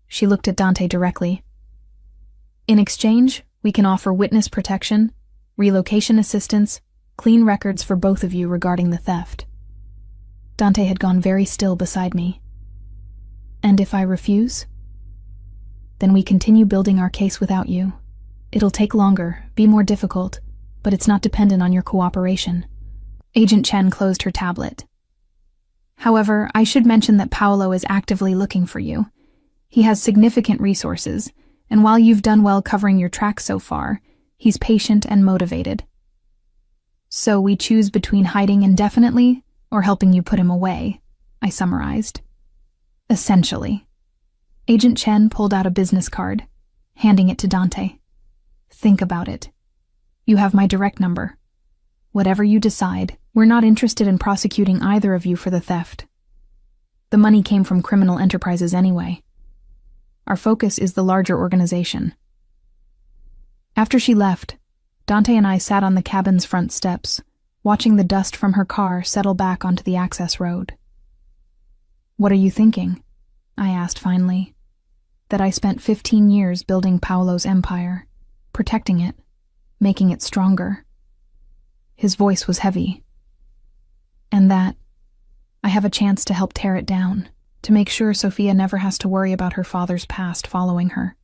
She looked at Dante directly. "In exchange, we can offer witness protection, relocation assistance, clean records for both of you regarding the theft." Dante had gone very still beside me. "And if I refuse?" "Then we continue building our case without you. It'll take longer, be more difficult, but it's not dependent on your cooperation." Agent Chen closed her tablet. "However, I should mention that Paolo is actively looking for you. He has significant resources, and while you've done well covering your tracks so far, he's patient and motivated. So we choose between hiding indefinitely or helping you put him away," I summarized. "Essentially." Agent Chen pulled out a business card, handing it to Dante. "Think about it. You have my direct number. Whatever you decide, we're not interested in prosecuting either of you for the theft. The money came from criminal enterprises anyway. Our focus is the larger organization." After she left, Dante and I sat on the cabin's front steps, watching the dust from her car settle back onto the access road. "What are you thinking?" I asked finally. "That I spent 15 years building Paolo's empire, protecting it, making it stronger." His voice was heavy. "And that I have a chance to help tear it down, to make sure Sophia never has to worry about her father's past following her."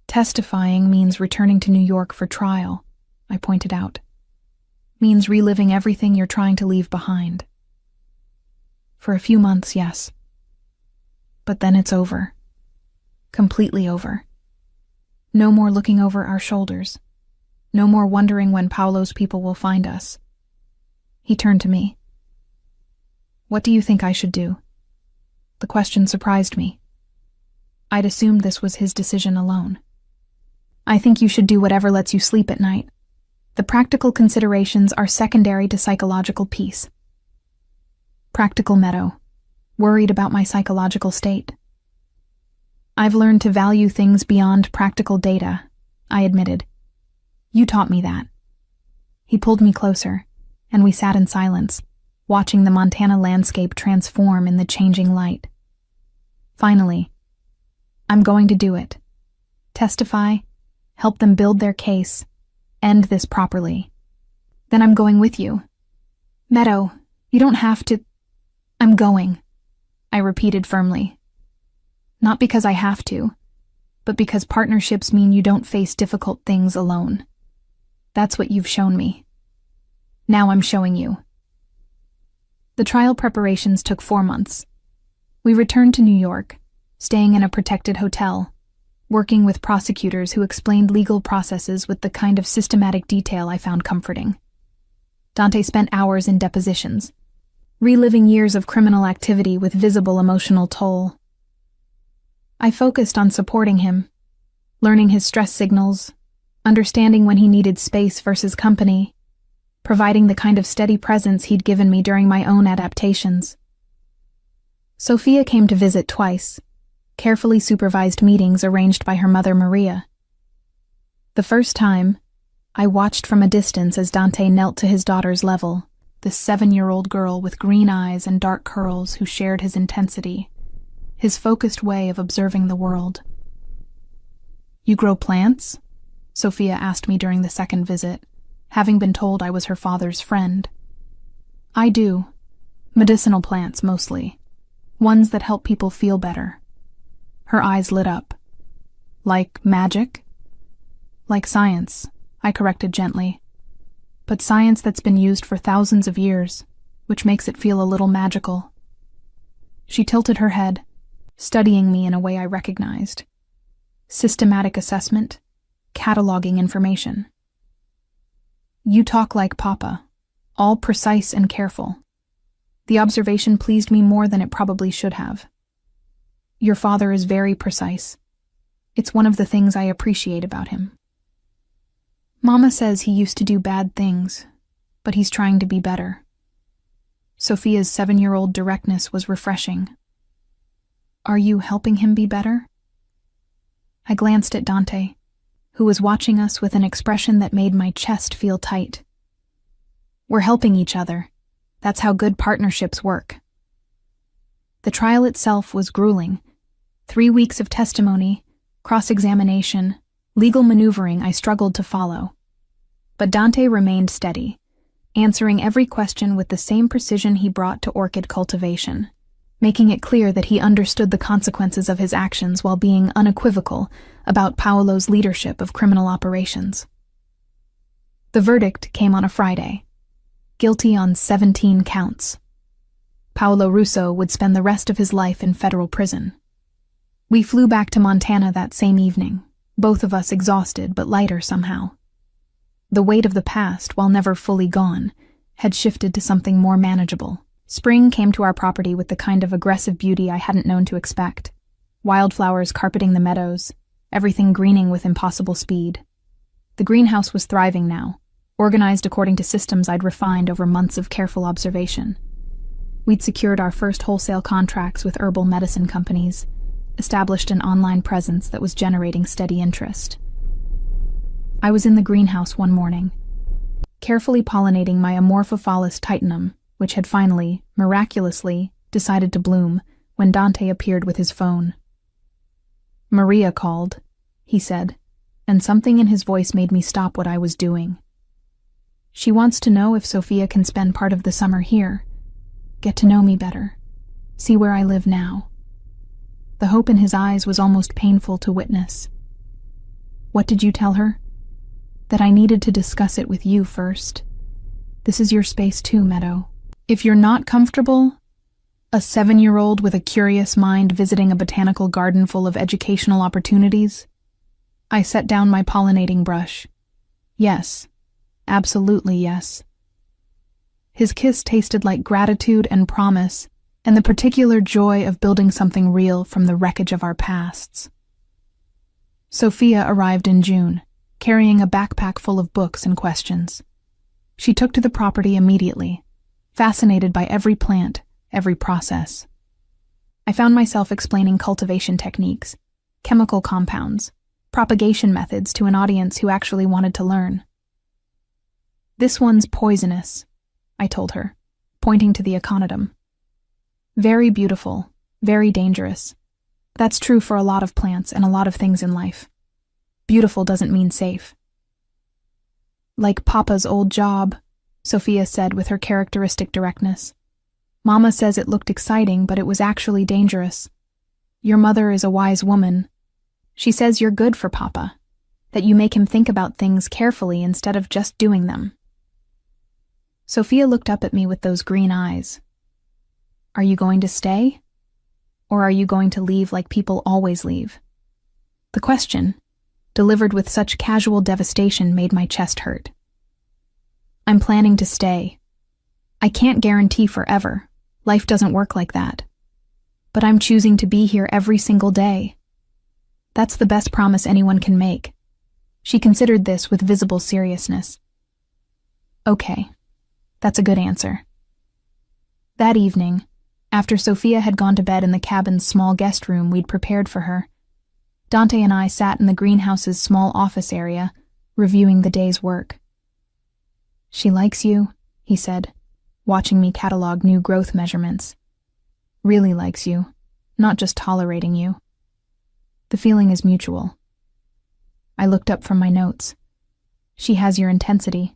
"Testifying means returning to New York for trial," I pointed out. "Means reliving everything you're trying to leave behind." "For a few months, yes. But then it's over. Completely over. No more looking over our shoulders. No more wondering when Paolo's people will find us. He turned to me. What do you think I should do? The question surprised me. I'd assumed this was his decision alone. I think you should do whatever lets you sleep at night. The practical considerations are secondary to psychological peace. Practical Meadow, worried about my psychological state. I've learned to value things beyond practical data, I admitted. You taught me that. He pulled me closer, and we sat in silence, watching the Montana landscape transform in the changing light. Finally, I'm going to do it. Testify, help them build their case, end this properly. Then I'm going with you. Meadow, you don't have to. I'm going, I repeated firmly. Not because I have to, but because partnerships mean you don't face difficult things alone. That's what you've shown me. Now I'm showing you. The trial preparations took 4 months. We returned to New York, staying in a protected hotel, working with prosecutors who explained legal processes with the kind of systematic detail I found comforting. Dante spent hours in depositions, reliving years of criminal activity with visible emotional toll. I focused on supporting him, learning his stress signals, understanding when he needed space versus company, providing the kind of steady presence he'd given me during my own adaptations. Sophia came to visit twice, carefully supervised meetings arranged by her mother Maria. The first time, I watched from a distance as Dante knelt to his daughter's level, this 7-year-old girl with green eyes and dark curls who shared his intensity, his focused way of observing the world. You grow plants? Sophia asked me during the second visit, having been told I was her father's friend. I do. Medicinal plants, mostly. Ones that help people feel better. Her eyes lit up. Like magic? Like science, I corrected gently. But science that's been used for thousands of years, which makes it feel a little magical. She tilted her head, studying me in a way I recognized. Systematic assessment, cataloging information. You talk like Papa, all precise and careful. The observation pleased me more than it probably should have. Your father is very precise. It's one of the things I appreciate about him. Mama says he used to do bad things, but he's trying to be better. Sophia's 7-year-old directness was refreshing. Are you helping him be better? I glanced at Dante, who was watching us with an expression that made my chest feel tight. We're helping each other. That's how good partnerships work. The trial itself was grueling. 3 weeks of testimony, cross-examination, legal maneuvering I struggled to follow. But Dante remained steady, answering every question with the same precision he brought to orchid cultivation, making it clear that he understood the consequences of his actions while being unequivocal about Paolo's leadership of criminal operations. The verdict came on a Friday. Guilty on 17 counts. Paolo Russo would spend the rest of his life in federal prison. We flew back to Montana that same evening, both of us exhausted but lighter somehow. The weight of the past, while never fully gone, had shifted to something more manageable. Spring came to our property with the kind of aggressive beauty I hadn't known to expect. Wildflowers carpeting the meadows, everything greening with impossible speed. The greenhouse was thriving now, organized according to systems I'd refined over months of careful observation. We'd secured our first wholesale contracts with herbal medicine companies, established an online presence that was generating steady interest. I was in the greenhouse one morning, carefully pollinating my Amorphophallus titanum, which had finally, miraculously, decided to bloom when Dante appeared with his phone. Maria called, he said, and something in his voice made me stop what I was doing. She wants to know if Sophia can spend part of the summer here, get to know me better, see where I live now. The hope in his eyes was almost painful to witness. What did you tell her? That I needed to discuss it with you first. This is your space too, Meadow. If you're not comfortable, A 7-year-old with a curious mind visiting a botanical garden full of educational opportunities? I set down my pollinating brush. Yes, absolutely yes. His kiss tasted like gratitude and promise, and the particular joy of building something real from the wreckage of our pasts. Sophia arrived in June, carrying a backpack full of books and questions. She took to the property immediately, fascinated by every plant, every process. I found myself explaining cultivation techniques, chemical compounds, propagation methods to an audience who actually wanted to learn. "This one's poisonous," I told her, pointing to the aconitum. "Very beautiful, very dangerous. That's true for a lot of plants and a lot of things in life. Beautiful doesn't mean safe." "Like Papa's old job," Sophia said with her characteristic directness. "Mama says it looked exciting, but it was actually dangerous. Your mother is a wise woman. She says you're good for Papa, that you make him think about things carefully instead of just doing them." Sophia looked up at me with those green eyes. "Are you going to stay? Or are you going to leave like people always leave?" The question, delivered with such casual devastation, made my chest hurt. "I'm planning to stay. I can't guarantee forever. Life doesn't work like that. But I'm choosing to be here every single day. That's the best promise anyone can make." She considered this with visible seriousness. "Okay, that's a good answer." That evening, after Sophia had gone to bed in the cabin's small guest room we'd prepared for her, Dante and I sat in the greenhouse's small office area, reviewing the day's work. "She likes you," he said, watching me catalog new growth measurements. "Really likes you, not just tolerating you. The feeling is mutual." I looked up from my notes. "She has your intensity,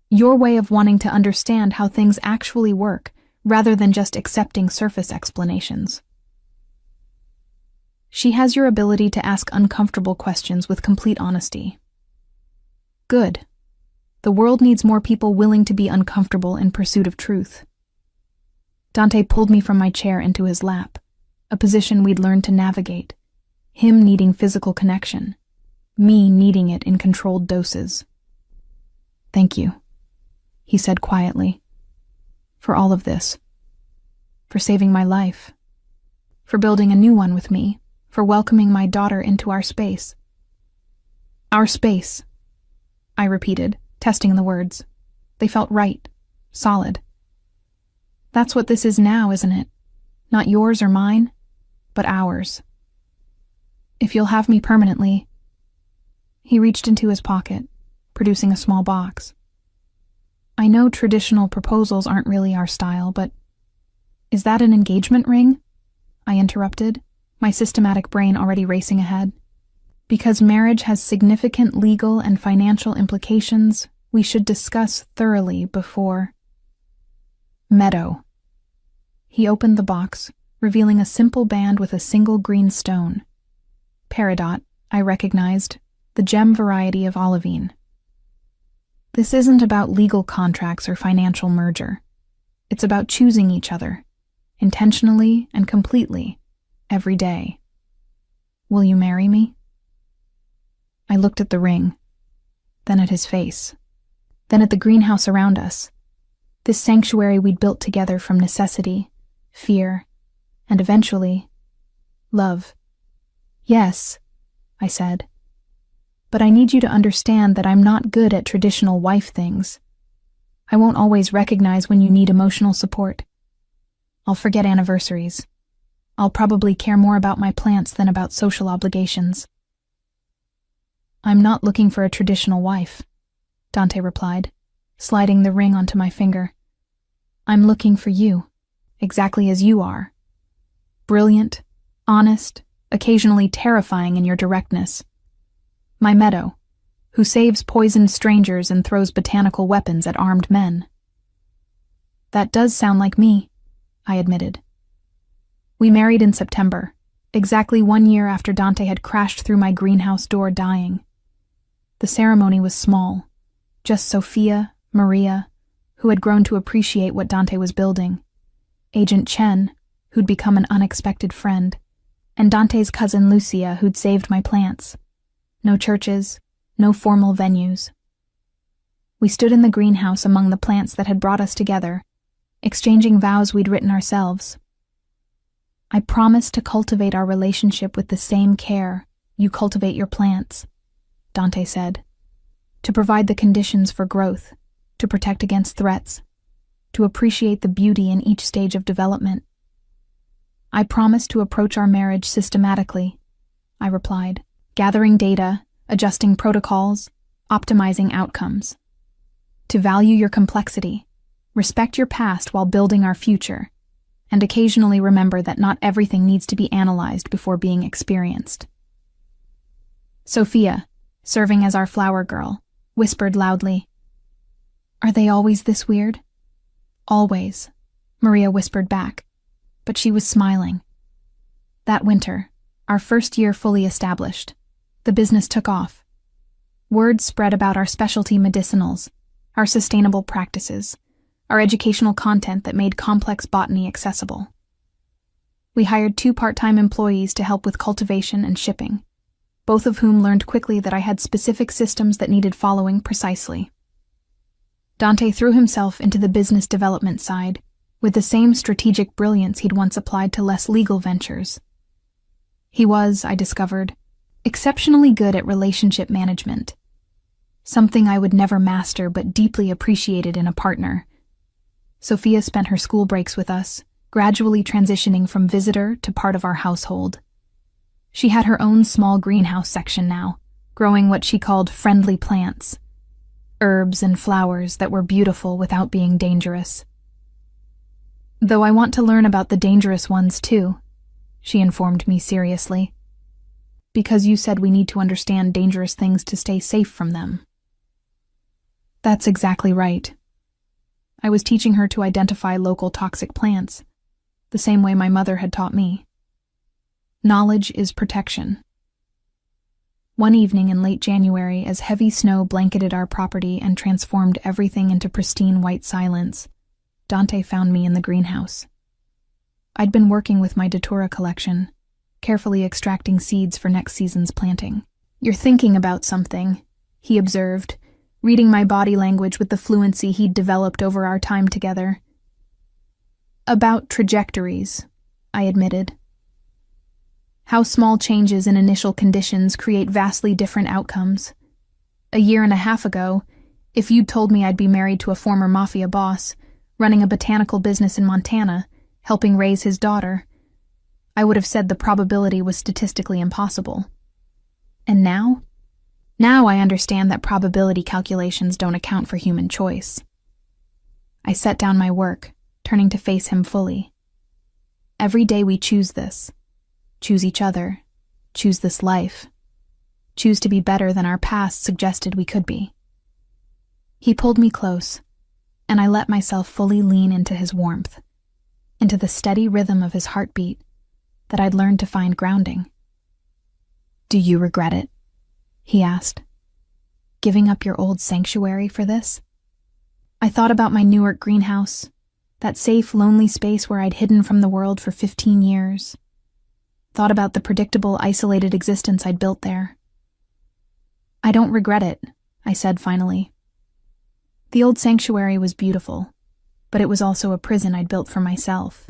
your way of wanting to understand how things actually work, rather than just accepting surface explanations. She has your ability to ask uncomfortable questions with complete honesty." "Good. The world needs more people willing to be uncomfortable in pursuit of truth." Dante pulled me from my chair into his lap, a position we'd learned to navigate, him needing physical connection, me needing it in controlled doses. "Thank you," he said quietly, "for all of this, for saving my life, for building a new one with me, for welcoming my daughter into our space." "Our space," I repeated, testing the words. They felt right, solid. "That's what this is now, isn't it? Not yours or mine, but ours. If you'll have me permanently." He reached into his pocket, producing a small box. "I know traditional proposals aren't really our style, but—" "Is that an engagement ring?" I interrupted, my systematic brain already racing ahead. "Because marriage has significant legal and financial implications, we should discuss thoroughly before—" "Meadow." He opened the box, revealing a simple band with a single green stone. Peridot, I recognized, the gem variety of olivine. "This isn't about legal contracts or financial merger. It's about choosing each other, intentionally and completely, every day. Will you marry me?" I looked at the ring, then at his face, then at the greenhouse around us, this sanctuary we'd built together from necessity, fear, and eventually, love. "Yes," I said, "but I need you to understand that I'm not good at traditional wife things. I won't always recognize when you need emotional support. I'll forget anniversaries. I'll probably care more about my plants than about social obligations." "I'm not looking for a traditional wife," Dante replied, sliding the ring onto my finger. "I'm looking for you, exactly as you are. Brilliant, honest, occasionally terrifying in your directness. My Meadow, who saves poisoned strangers and throws botanical weapons at armed men." "That does sound like me," I admitted. We married in September, exactly 1 year after Dante had crashed through my greenhouse door dying. The ceremony was small, just Sophia, Maria, who had grown to appreciate what Dante was building, Agent Chen, who'd become an unexpected friend, and Dante's cousin Lucia, who'd saved my plants. No churches, no formal venues. We stood in the greenhouse among the plants that had brought us together, exchanging vows we'd written ourselves. I promised to cultivate our relationship with the same care you cultivate your plants, Dante said, to provide the conditions for growth, to protect against threats, to appreciate the beauty in each stage of development. I promised to approach our marriage systematically, I replied, gathering data, adjusting protocols, optimizing outcomes. To value your complexity, respect your past while building our future, and occasionally remember that not everything needs to be analyzed before being experienced. Sophia, serving as our flower girl, whispered loudly, "Are they always this weird?" "Always," Maria whispered back, but she was smiling. That winter, our first year fully established, the business took off. Word spread about our specialty medicinals, our sustainable practices, our educational content that made complex botany accessible. We hired 2 part-time employees to help with cultivation and shipping, both of whom learned quickly that I had specific systems that needed following precisely. Dante threw himself into the business development side with the same strategic brilliance he'd once applied to less legal ventures. He was, I discovered, exceptionally good at relationship management, something I would never master but deeply appreciated in a partner. Sophia spent her school breaks with us, gradually transitioning from visitor to part of our household. She had her own small greenhouse section now, growing what she called friendly plants, herbs and flowers that were beautiful without being dangerous. "Though I want to learn about the dangerous ones too," she informed me seriously, "because you said we need to understand dangerous things to stay safe from them." That's exactly right. I was teaching her to identify local toxic plants, the same way my mother had taught me. Knowledge is protection. One evening in late January, as heavy snow blanketed our property and transformed everything into pristine white silence, Dante found me in the greenhouse. I'd been working with my datura collection, carefully extracting seeds for next season's planting. "You're thinking about something," he observed, reading my body language with the fluency he'd developed over our time together. "About trajectories," I admitted. "How small changes in initial conditions create vastly different outcomes. A year and a half ago, if you'd told me I'd be married to a former Mafia boss, running a botanical business in Montana, helping raise his daughter, I would have said the probability was statistically impossible. And now? Now I understand that probability calculations don't account for human choice." I set down my work, turning to face him fully. "Every day we choose this. Choose each other. Choose this life. Choose to be better than our past suggested we could be." He pulled me close, and I let myself fully lean into his warmth, into the steady rhythm of his heartbeat that I'd learned to find grounding. "Do you regret it?" he asked. "Giving up your old sanctuary for this?" I thought about my Newark greenhouse, that safe, lonely space where I'd hidden from the world for 15 years. Thought about the predictable, isolated existence I'd built there. "I don't regret it," I said finally. The old sanctuary was beautiful, but it was also a prison I'd built for myself.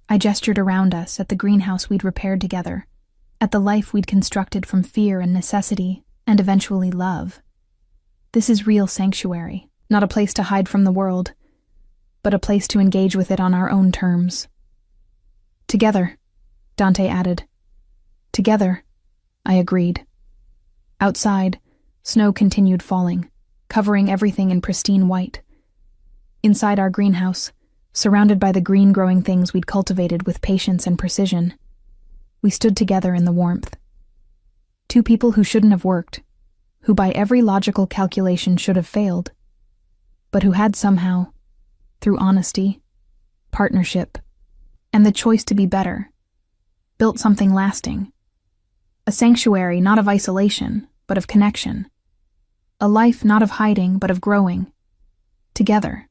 I gestured around us at the greenhouse we'd repaired together, at the life we'd constructed from fear and necessity, and eventually love. "This is real sanctuary, not a place to hide from the world, but a place to engage with it on our own terms." "Together," Dante added. "Together," I agreed. Outside, snow continued falling, covering everything in pristine white. Inside our greenhouse, surrounded by the green growing things we'd cultivated with patience and precision, we stood together in the warmth. 2 people who shouldn't have worked, who by every logical calculation should have failed, but who had somehow, through honesty, partnership, and the choice to be better, built something lasting. A sanctuary not of isolation, but of connection. A life not of hiding, but of growing. Together.